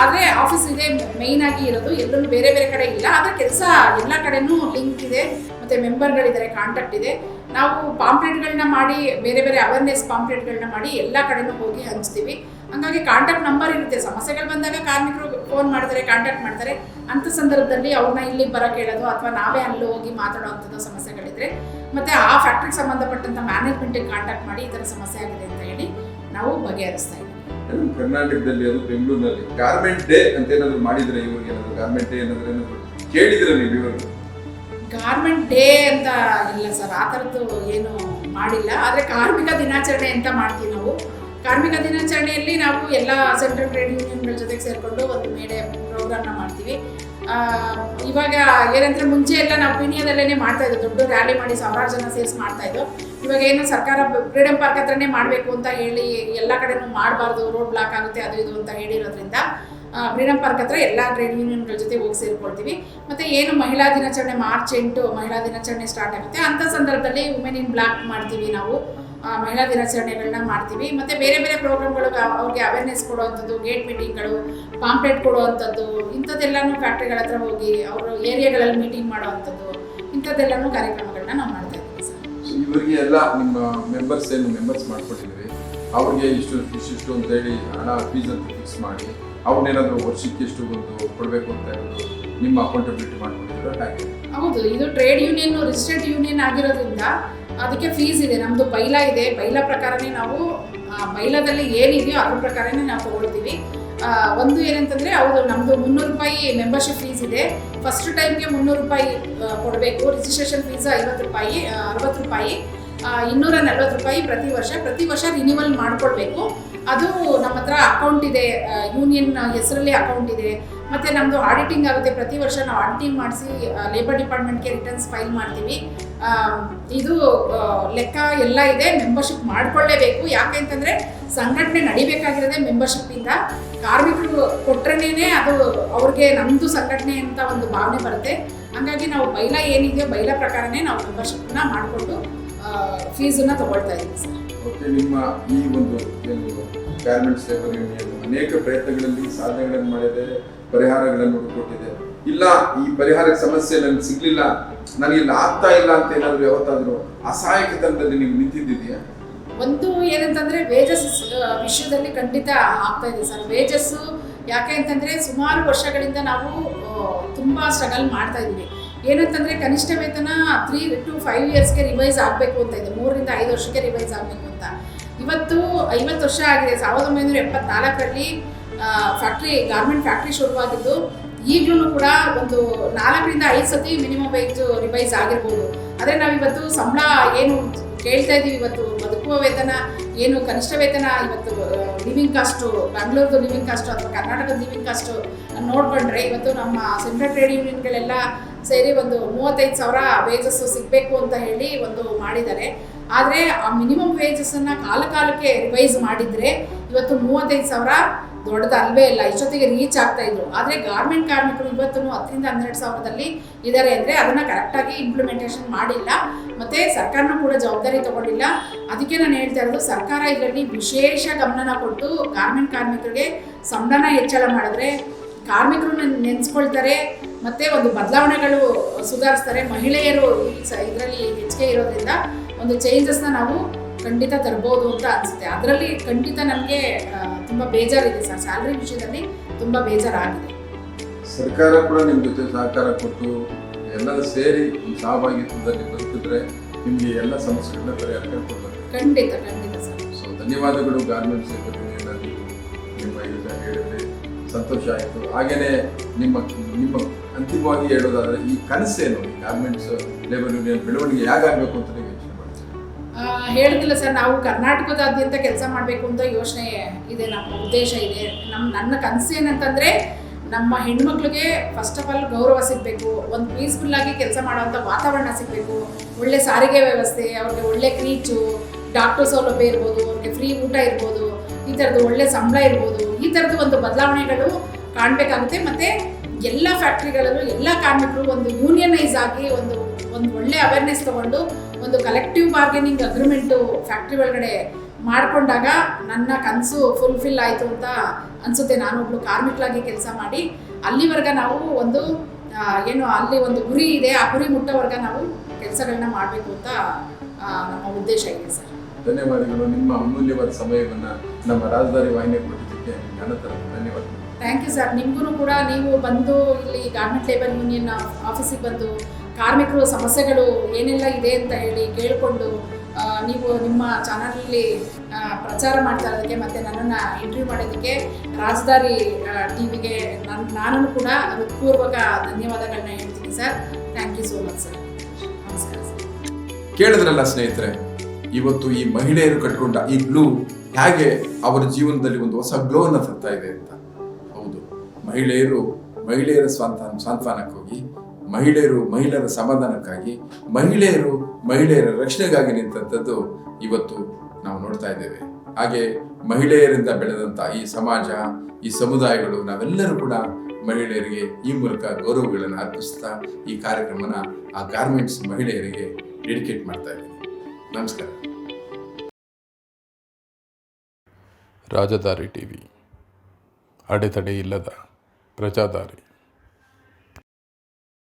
ಆದರೆ ಆಫೀಸ್ ಇದೆ ಮೇಯ್ನ್ ಆಗಿ ಇರೋದು, ಎಲ್ಲೂ ಬೇರೆ ಬೇರೆ ಕಡೆ ಇಲ್ಲ. ಆದರೆ ಕೆಲಸ ಎಲ್ಲ ಕಡೆನೂ ಲಿಂಕ್ ಇದೆ, ಮತ್ತು ಮೆಂಬರ್ಗಳಿದ್ದಾರೆ, ಕಾಂಟ್ಯಾಕ್ಟ್ ಇದೆ. ನಾವು ಪಾಂಪ್ಲೆಟ್ಗಳನ್ನ ಮಾಡಿ, ಬೇರೆ ಬೇರೆ ಅವೇರ್ನೆಸ್ ಪಾಂಪ್ಲೆಟ್ಗಳನ್ನ ಮಾಡಿ ಎಲ್ಲ ಕಡೆನೂ ಹೋಗಿ ಹಂಚ್ತೀವಿ. ಹಂಗಾಗಿ ಕಾಂಟ್ಯಾಕ್ಟ್ ನಂಬರ್ ಇರುತ್ತೆ. ಸಮಸ್ಯೆಗಳು ಬಂದಾಗ ಕಾರ್ಮಿಕರು ಫೋನ್ ಮಾಡ್ತಾರೆ, ಕಾಂಟ್ಯಾಕ್ಟ್ ಮಾಡ್ತಾರೆ. ಅಂಥ ಸಂದರ್ಭದಲ್ಲಿ ಅವ್ರನ್ನ ಇಲ್ಲಿ ಬರೋಕ್ಕೆ ಹೇಳೋದು ಅಥವಾ ನಾವೇ ಅಲ್ಲಿ ಹೋಗಿ ಮಾತಾಡೋವಂಥದ್ದು ಸಮಸ್ಯೆಗಳಿದ್ರೆ ಮತ್ತು ಆ ಫ್ಯಾಕ್ಟ್ರಿಗೆ ಸಂಬಂಧಪಟ್ಟಂಥ ಮ್ಯಾನೇಜ್ಮೆಂಟಿಗೆ ಕಾಂಟ್ಯಾಕ್ಟ್ ಮಾಡಿ ಈ ಥರ ಸಮಸ್ಯೆ ಆಗಿದೆ ಅಂತ ಹೇಳಿ ನಾವು ಬಗೆಹರಿಸ್ತಾ ಇದ್ದೀವಿ. ಕರ್ನಾಟಕದಲ್ಲಿ ಅದು ಬೆಂಗಳೂರಿನಲ್ಲಿ ಗಾರ್ಮೆಂಟ್ ಡೇ ಅಂತ ಏನಾದ್ರು ಮಾಡಿದ್ರೆ ಇವ್ರಿಗೆ ಏನಾದ್ರು ಗಾರ್ಮೆಂಟ್ ಡೇ ಏನಾದ್ರು ಕೇಳಿದ್ರೆ ನೀವು ಇವರು? ಗಾರ್ಮೆಂಟ್ ಡೇ ಅಂತ ಇಲ್ಲ ಸರ್, ಆ ಥರದ್ದು ಏನು ಮಾಡಿಲ್ಲ. ಆದರೆ ಕಾರ್ಮಿಕ ದಿನಾಚರಣೆ ಅಂತ ಮಾಡ್ತೀವಿ ನಾವು. ಕಾರ್ಮಿಕ ದಿನಾಚರಣೆಯಲ್ಲಿ ನಾವು ಎಲ್ಲ ಸೆಂಟ್ರಲ್ ಟ್ರೇಡ್ ಯೂನಿಯನ್ಗಳ ಜೊತೆಗೆ ಸೇರಿಕೊಂಡು ಒಂದು ಮೇಡೆ ಪ್ರೋಗ್ರಾಮ್ನ ಮಾಡ್ತೀವಿ. ಇವಾಗ ಏನಂದರೆ ಮುಂಚೆ ಎಲ್ಲ ನಾವು ಪೀಣ್ಯದಲ್ಲೇ ಮಾಡ್ತಾಯಿದ್ದು, ದೊಡ್ಡ ರ್ಯಾಲಿ ಮಾಡಿ ಸಾವಿರಾರು ಜನ ಸೇರಿಸಿ ಮಾಡ್ತಾಯಿದ್ದು. ಇವಾಗ ಏನು ಸರ್ಕಾರ ಫ್ರೀಡಮ್ ಪಾರ್ಕ್ ಹತ್ರನೇ ಮಾಡಬೇಕು ಅಂತ ಹೇಳಿ ಎಲ್ಲ ಕಡೆನೂ ಮಾಡಬಾರ್ದು, ರೋಡ್ ಬ್ಲಾಕ್ ಆಗುತ್ತೆ ಅದು ಇದು ಅಂತ ಹೇಳಿರೋದ್ರಿಂದ ಫ್ರೀಡಮ್ ಪಾರ್ಕ್ ಹತ್ರ ಎಲ್ಲ ಟ್ರೇಡ್ ಯೂನಿಯನ್ಗಳ ಜೊತೆ ಹೋಗಿ ಸೇರಿಕೊಳ್ತೀವಿ. ಮತ್ತು ಏನು ಮಹಿಳಾ ದಿನಾಚರಣೆ ಮಾರ್ಚ್ 8 ಮಹಿಳಾ ದಿನಾಚರಣೆ ಸ್ಟಾರ್ಟ್ ಆಗುತ್ತೆ, ಅಂಥ ಸಂದರ್ಭದಲ್ಲಿ ವುಮೆನ್ ಇನ್ ಬ್ಲಾಕ್ ಮಾಡ್ತೀವಿ ನಾವು. ಮಹಿಳಾ ದಿನಾಚರಣೆಗಳನ್ನ ಮಾಡ್ತೀವಿ. ಮತ್ತು ಬೇರೆ ಬೇರೆ ಪ್ರೋಗ್ರಾಮ್ಗಳು ಅವ್ರಿಗೆ ಅವೇರ್ನೆಸ್ ಕೊಡುವಂಥದ್ದು, ಗೇಟ್ ಮೀಟಿಂಗ್ಗಳು, ಪಾಂಪ್ಲೆಟ್ ಕೊಡುವಂಥದ್ದು, ಇಂಥದ್ದೆಲ್ಲನೂ ಫ್ಯಾಕ್ಟ್ರಿಗಳ ಹತ್ರ ಹೋಗಿ ಅವರು ಏರಿಯಾಗಳಲ್ಲಿ ಮೀಟಿಂಗ್ ಮಾಡುವಂಥದ್ದು, ಇಂಥದ್ದೆಲ್ಲನೂ ಕಾರ್ಯಕ್ರಮಗಳನ್ನ ನಾವು ಮಾಡ್ತಾ ಇದ್ದೀವಿ ಸರ್. ಇವರಿಗೆ ಎಲ್ಲ ನಿಮ್ಮ ಮೆಂಬರ್ಸ್ ಮಾಡ್ಕೊಂಡಿದ್ದೀವಿ, ಅವ್ರಿಗೆ ಇಷ್ಟು ಅಂತ ಹೇಳಿ ಹಣ ಫೀಸ್ ಅಂತ ಫಿಕ್ಸ್ ಮಾಡಿ ಅವ್ರನ್ನೇನಾದರೂ ವರ್ಷಕ್ಕೆ ಎಷ್ಟು ಒಂದು ಕೊಡಬೇಕು ಅಂತ ಹೇಳೋದು ನಿಮ್ಮ ಅಕೌಂಟಬಿಲಿಟಿ ಮಾಡ್ಕೊಂಡಿದ್ದೀರಾ ಹಾಗೆ? ಹೌದು, ಇದು ಟ್ರೇಡ್ ಯೂನಿಯನ್ ರಿಜಿಸ್ಟರ್ಡ್ ಯೂನಿಯನ್ ಆಗಿರೋದ್ರಿಂದ ಅದಕ್ಕೆ ಫೀಸ್ ಇದೆ. ನಮ್ಮದು ಬೈಲಾ ಇದೆ, ಬೈಲಾ ಪ್ರಕಾರನೇ ನಾವು ಬೈಲಾದಲ್ಲಿ ಏನಿದೆಯೋ ಅದ್ರ ಪ್ರಕಾರನೇ ನಾವು ತೊಗೊಳ್ತೀವಿ. ಒಂದು ಏನಂತಂದರೆ ಹೌದು, ನಮ್ಮದು 300 ರೂಪಾಯಿ ಮೆಂಬರ್ಶಿಪ್ ಫೀಸ್ ಇದೆ. ಫಸ್ಟ್ ಟೈಮ್ಗೆ 300 ರೂಪಾಯಿ ಕೊಡಬೇಕು. ರಿಜಿಸ್ಟ್ರೇಷನ್ ಫೀಸ್ 50 ರೂಪಾಯಿ, 60 ರೂಪಾಯಿ, 240 ರೂಪಾಯಿ ಪ್ರತಿ ವರ್ಷ ರಿನ್ಯೂವಲ್ ಮಾಡ್ಕೊಳ್ಬೇಕು. ಅದು ನಮ್ಮ ಹತ್ರ ಅಕೌಂಟ್ ಇದೆ, ಯೂನಿಯನ್ ಹೆಸರಲ್ಲಿ ಅಕೌಂಟ್ ಇದೆ. ಮತ್ತು ನಮ್ಮದು ಆಡಿಟಿಂಗ್ ಆಗುತ್ತೆ, ಪ್ರತಿ ವರ್ಷ ನಾವು ಆಡಿಟಿಂಗ್ ಮಾಡಿಸಿ ಲೇಬರ್ ಡಿಪಾರ್ಟ್ಮೆಂಟ್ಗೆ ರಿಟರ್ನ್ಸ್ ಫೈಲ್ ಮಾಡ್ತೀವಿ. ಇದು ಲೆಕ್ಕ ಎಲ್ಲ ಇದೆ. ಮೆಂಬರ್ಶಿಪ್ ಮಾಡಿಕೊಳ್ಳೇಬೇಕು. ಯಾಕೆಂತಂದರೆ ಸಂಘಟನೆ ನಡಿಬೇಕಾಗಿರೋದೇ ಮೆಂಬರ್ಶಿಪ್ಪಿಂದ. ಕಾರ್ಮಿಕರು ಕೊಟ್ಟರೇನೇ ಅದು ಅವ್ರಿಗೆ ನಮ್ಮದು ಸಂಘಟನೆ ಅಂತ ಒಂದು ಭಾವನೆ ಬರುತ್ತೆ. ಹಾಗಾಗಿ ನಾವು ಬೈಲಾ ಏನಿದೆಯೋ ಬೈಲಾ ಪ್ರಕಾರನೇ ನಾವು ಮೆಂಬರ್ಶಿಪ್ನ ಮಾಡಿಕೊಂಡು ಫೀಸನ್ನು ತೊಗೊಳ್ತಾ ಇದ್ದೀವಿ ಸರ್. ಓಕೆ, ನಿಮ್ಮ ಈ ಒಂದು ಗಾರ್ಮೆಂಟ್ಸ್ ಲೇಬರ್ ಯೂನಿಯನ್ ಅನೇಕ ಪ್ರಯತ್ನಗಳಲ್ಲಿ ಸಾಧನೆಗಳನ್ನು ಮಾಡಿದೆ, ಪರಿಹಾರಗಳನ್ನು ಹುಡುಕೊಟ್ಟಿದೆ. ಇಲ್ಲ ಈ ಪರಿಹಾರ ಸಮಸ್ಯೆ ನನಗೆ ಸಿಗ್ಲಿಲ್ಲ, ನನಗೆ ಇಲ್ಲಿ ಆಗ್ತಾ ಇಲ್ಲ ಅಂತ ಏನಾದರೂ ಯಾವತ್ತಾದರೂ ಅಸಹಾಯಕತನದಲ್ಲಿ ನೀವು ನಿಂತಿದ್ದೀಯಾ? ಒಂದು ಏನಂತಂದರೆ ವೇಜಸ್ ವಿಷಯದಲ್ಲಿ ಖಂಡಿತ ಆಗ್ತಾ ಇದೆ ಸರ್. ವೇಜಸ್ಸು ಯಾಕೆ ಅಂತಂದರೆ ಸುಮಾರು ವರ್ಷಗಳಿಂದ ನಾವು ತುಂಬ ಸ್ಟ್ರಗಲ್ ಮಾಡ್ತಾ ಇದ್ದೀವಿ. ಏನಂತಂದರೆ ಕನಿಷ್ಠ ವೇತನ 3 to 5 ಇಯರ್ಸ್ಗೆ ರಿವೈಸ್ ಆಗಬೇಕು ಅಂತ ಇದೆ, 3 ರಿಂದ 5 ವರ್ಷಕ್ಕೆ ರಿವೈಸ್ ಆಗಬೇಕು ಅಂತ. ಇವತ್ತು 50 ವರ್ಷ ಆಗಿದೆ. 1974ರಲ್ಲಿ ಗಾರ್ಮೆಂಟ್ ಫ್ಯಾಕ್ಟ್ರಿ ಶುರುವಾಗಿದ್ದು ಈಗಲೂ ಕೂಡ ಒಂದು 4 ರಿಂದ 5 ಸತಿ ಮಿನಿಮಮ್ ವೇಜ್ ರಿವೈಸ್ ಆಗಿರ್ಬೋದು. ಆದರೆ ನಾವಿವತ್ತು ಸಂಬಳ ಏನು ಕೇಳ್ತಾ ಇದ್ದೀವಿ, ಇವತ್ತು ಬದುಕುವ ವೇತನ ಏನು ಕನಿಷ್ಠ ವೇತನ, ಇವತ್ತು ಲಿವಿಂಗ್ ಕಾಸ್ಟು, ಬೆಂಗಳೂರದು ಲಿವಿಂಗ್ ಕಾಸ್ಟು ಅಥವಾ ಕರ್ನಾಟಕದ ಲಿವಿಂಗ್ ಕಾಸ್ಟು ನೋಡಿಕೊಂಡ್ರೆ ಇವತ್ತು ನಮ್ಮ ಸೆಂಟ್ರಲ್ ಟ್ರೇಡ್ ಯೂನಿಯನ್ಗಳೆಲ್ಲ ಸೇರಿ ಒಂದು 35,000 ವೇಜಸ್ಸು ಸಿಗಬೇಕು ಅಂತ ಹೇಳಿ ಒಂದು ಮಾಡಿದ್ದಾರೆ. ಆದರೆ ಆ ಮಿನಿಮಮ್ ವೇಜಸ್ಸನ್ನು ಕಾಲಕ್ಕೆ ರಿವೈಸ್ ಮಾಡಿದರೆ ಇವತ್ತು 35,000 ದೊಡ್ಡದಲ್ವೇ ಇಲ್ಲ, ಇಷ್ಟೊತ್ತಿಗೆ ರೀಚ್ ಆಗ್ತಾ ಇದ್ರು. ಆದರೆ ಗಾರ್ಮೆಂಟ್ ಕಾರ್ಮಿಕರು ಇವತ್ತು 10 ರಿಂದ 12,000ದಲ್ಲಿ ಇದ್ದಾರೆ ಅಂದರೆ ಅದನ್ನು ಕರೆಕ್ಟಾಗಿ ಇಂಪ್ಲಿಮೆಂಟೇಷನ್ ಮಾಡಿಲ್ಲ. ಮತ್ತು ಸರ್ಕಾರನೂ ಕೂಡ ಜವಾಬ್ದಾರಿ ತಗೊಂಡಿಲ್ಲ. ಅದಕ್ಕೆ ನಾನು ಹೇಳ್ತಾ ಇರೋದು, ಸರ್ಕಾರ ಇದರಲ್ಲಿ ವಿಶೇಷ ಗಮನ ಕೊಟ್ಟು ಗಾರ್ಮೆಂಟ್ ಕಾರ್ಮಿಕರಿಗೆ ಸಂಬಳನ ಹೆಚ್ಚಳ ಮಾಡಿದ್ರೆ ಕಾರ್ಮಿಕರು ನೆನೆಸ್ಕೊಳ್ತಾರೆ ಮತ್ತು ಒಂದು ಬದಲಾವಣೆಗಳು ಸುಧಾರಿಸ್ತಾರೆ. ಮಹಿಳೆಯರು ಇದರಲ್ಲಿ ಹೆಚ್ಚಿಗೆ ಇರೋದ್ರಿಂದ ಒಂದು ಚೇಂಜಸ್ನ ನಾವು ಖಂಡಿತ ತರ್ಬೋದು ಅಂತ ಅನಿಸುತ್ತೆ. ಅದರಲ್ಲಿ ಖಂಡಿತ ನನಗೆ ತುಂಬ ಬೇಜಾರಿದೆ ಸರ್. ಸ್ಯಾಲ್ರಿ ವಿಷಯದಲ್ಲಿ ತುಂಬ ಬೇಜಾರಾಗಿದೆ. ಸರ್ಕಾರ ಕೂಡ ನಿಮ್ಮ ಜೊತೆ ಸಹಕಾರ ಕೊಟ್ಟು ಎಲ್ಲರೂ ಸೇರಿ ಸಹಭಾಗಿತ್ವದಲ್ಲಿ ಬದುಕಿದ್ರೆ ನಿಮಗೆ ಎಲ್ಲ ಸಮಸ್ಯೆಗಳನ್ನ ಪರಿಹಾರ ಕೊಡಬೇಕು. ಖಂಡಿತ ಸರ್. ಸೊ ಧನ್ಯವಾದಗಳು. ಗಾರ್ಮೆಂಟ್ಸ್ ಲೇಬರ್ ಯೂನಿಯನ್ನಲ್ಲಿ ನಿಮ್ಮ ಈಗ ಹೇಳಿದ್ರೆ ಸಂತೋಷ ಆಯಿತು. ಹಾಗೆಯೇ ನಿಮ್ಮ ಅಂತಿಮವಾಗಿ ಹೇಳೋದಾದರೆ ಈ ಕನಸೇನು, ಈ ಗಾರ್ಮೆಂಟ್ಸ್ ಲೇಬರ್ ಯೂನಿಯನ್ ಬೆಳವಣಿಗೆ ಹೇಗಾಗಬೇಕು ಅಂತ ನೀವು ಯೋಚನೆ ಮಾಡ್ತೀವಿ? ಹೇಳುದಿಲ್ಲ ಸರ್, ನಾವು ಕರ್ನಾಟಕದಾದ್ಯಂತ ಕೆಲಸ ಮಾಡಬೇಕು ಅಂತ ಯೋಚನೆ ಇದೆ, ನಮ್ಮ ಉದ್ದೇಶ ಇದೆ. ನನ್ನ ಕನಸು ಏನಂತಂದರೆ ನಮ್ಮ ಹೆಣ್ಮಕ್ಳಿಗೆ ಫಸ್ಟ್ ಆಫ್ ಆಲ್ ಗೌರವ ಸಿಗಬೇಕು, ಒಂದು ಪೀಸ್ಫುಲ್ಲಾಗಿ ಕೆಲಸ ಮಾಡೋವಂಥ ವಾತಾವರಣ ಸಿಗಬೇಕು, ಒಳ್ಳೆ ಸಾರಿಗೆ ವ್ಯವಸ್ಥೆ, ಅವ್ರಿಗೆ ಒಳ್ಳೆ ಕ್ರೀಚು, ಡಾಕ್ಟರ್ ಸೌಲಭ್ಯ ಇರ್ಬೋದು, ಅವ್ರಿಗೆ ಫ್ರೀ ಊಟ ಇರ್ಬೋದು, ಈ ಥರದ್ದು ಒಳ್ಳೆ ಸಂಬಳ ಇರ್ಬೋದು. ಈ ಥರದ್ದು ಒಂದು ಬದಲಾವಣೆಗಳು ಕಾಣಬೇಕಾಗುತ್ತೆ. ಮತ್ತು ಎಲ್ಲ ಫ್ಯಾಕ್ಟ್ರಿಗಳಲ್ಲೂ ಎಲ್ಲ ಕಾರ್ಮಿಕರು ಒಂದು ಯೂನಿಯನೈಸ್ ಆಗಿ ಒಂದು ಒಳ್ಳೆ ಅವೇರ್ನೆಸ್ ತೊಗೊಂಡು ಒಂದು ಕಲೆಕ್ಟಿವ್ ಬಾರ್ಗೇನಿಂಗ್ ಅಗ್ರಿಮೆಂಟು ಫ್ಯಾಕ್ಟ್ರಿ ಒಳಗಡೆ ಮಾಡಿಕೊಂಡಾಗ ನನ್ನ ಕನಸು ಫುಲ್ಫಿಲ್ ಆಯಿತು ಅಂತ ಅನಿಸುತ್ತೆ. ನಾನೊಬ್ಳು ಕಾರ್ಮಿಕಳಾಗಿ ಕೆಲಸ ಮಾಡಿ ಅಲ್ಲಿವರೆಗೆ ನಾವು ಒಂದು ಏನು ಅಲ್ಲಿ ಒಂದು ಗುರಿ ಇದೆ, ಆ ಗುರಿ ಮುಟ್ಟೋವರೆಗೆ ನಾವು ಕೆಲಸಗಳನ್ನ ಮಾಡಬೇಕು ಅಂತ ನಮ್ಮ ಉದ್ದೇಶ ಇದೆ ಸರ್. ಧನ್ಯವಾದಗಳು. ನಿಮ್ಮ ಅಮೂಲ್ಯವಾದ ಸಮಯವನ್ನು ನಮ್ಮ ರಾಜಧಾನಿ ವಾಹಿನಿ ಕೊಟ್ಟಿದ್ದಕ್ಕೆ ಧನ್ಯವಾದಗಳು. Thank you sir. ನಿಮಗೂ ಕೂಡ ನೀವು ಬಂದು ಇಲ್ಲಿ ಗಾರ್ಮೆಂಟ್ ಲೇಬರ್ ಯೂನಿಯನ್ ಆಫೀಸಿಗೆ ಬಂದು ಕಾರ್ಮಿಕರು ಸಮಸ್ಯೆಗಳು ಏನೆಲ್ಲ ಇದೆ ಅಂತ ಹೇಳಿ ಕೇಳಿಕೊಂಡು ನೀವು ನಿಮ್ಮ ಚಾನಲಲ್ಲಿ ಪ್ರಚಾರ ಮಾಡ್ತಾ ಇರೋದಕ್ಕೆ ಮತ್ತು ನನ್ನನ್ನು ಇಂಟರ್ವ್ಯೂ ಮಾಡೋದಕ್ಕೆ ರಾಜಧಾರಿ ಟಿವಿಗೆ ನಾನು ಕೂಡ ಹೃತ್ಪೂರ್ವಕ ಧನ್ಯವಾದಗಳನ್ನ ಹೇಳ್ತೀನಿ sir. Thank you so much sir. ನಮಸ್ಕಾರ ಸರ್. ಕೇಳಿದ್ರಲ್ಲ ಸ್ನೇಹಿತರೆ, ಇವತ್ತು ಈ ಮಹಿಳೆಯರು ಕಟ್ಕೊಂಡ ಈ ಗ್ಲೂ ಹೇಗೆ ಅವರ ಜೀವನದಲ್ಲಿ ಒಂದು ಹೊಸ ಗ್ಲೋವನ್ನು ತರ್ತಾ ಇದೆ ಅಂತ. ಹೌದು, ಮಹಿಳೆಯರ ಸಾಂತ್ವನಕ್ಕಾಗಿ, ಮಹಿಳೆಯರ ಸಮಾಧಾನಕ್ಕಾಗಿ, ಮಹಿಳೆಯರ ರಕ್ಷಣೆಗಾಗಿ ನಿಂತಂಥದ್ದು ಇವತ್ತು ನಾವು ನೋಡ್ತಾ ಇದ್ದೇವೆ. ಹಾಗೆ ಮಹಿಳೆಯರಿಂದ ಬೆಳೆದಂಥ ಈ ಸಮಾಜ, ಈ ಸಮುದಾಯಗಳು, ನಾವೆಲ್ಲರೂ ಕೂಡ ಮಹಿಳೆಯರಿಗೆ ಈ ಮೂಲಕ ಗೌರವಗಳನ್ನು ಅರ್ಪಿಸ್ತಾ ಈ ಕಾರ್ಯಕ್ರಮನ ಆ ಗಾರ್ಮೆಂಟ್ಸ್ ಮಹಿಳೆಯರಿಗೆ ಡೆಡಿಕೇಟ್ ಮಾಡ್ತಾ ಇದ್ದೀನಿ. ನಮಸ್ಕಾರ. ರಾಜಧಾರಿ ಟಿವಿ, ಅಡೆತಡೆ ಇಲ್ಲದ ಪ್ರಜಾದಾರಿ.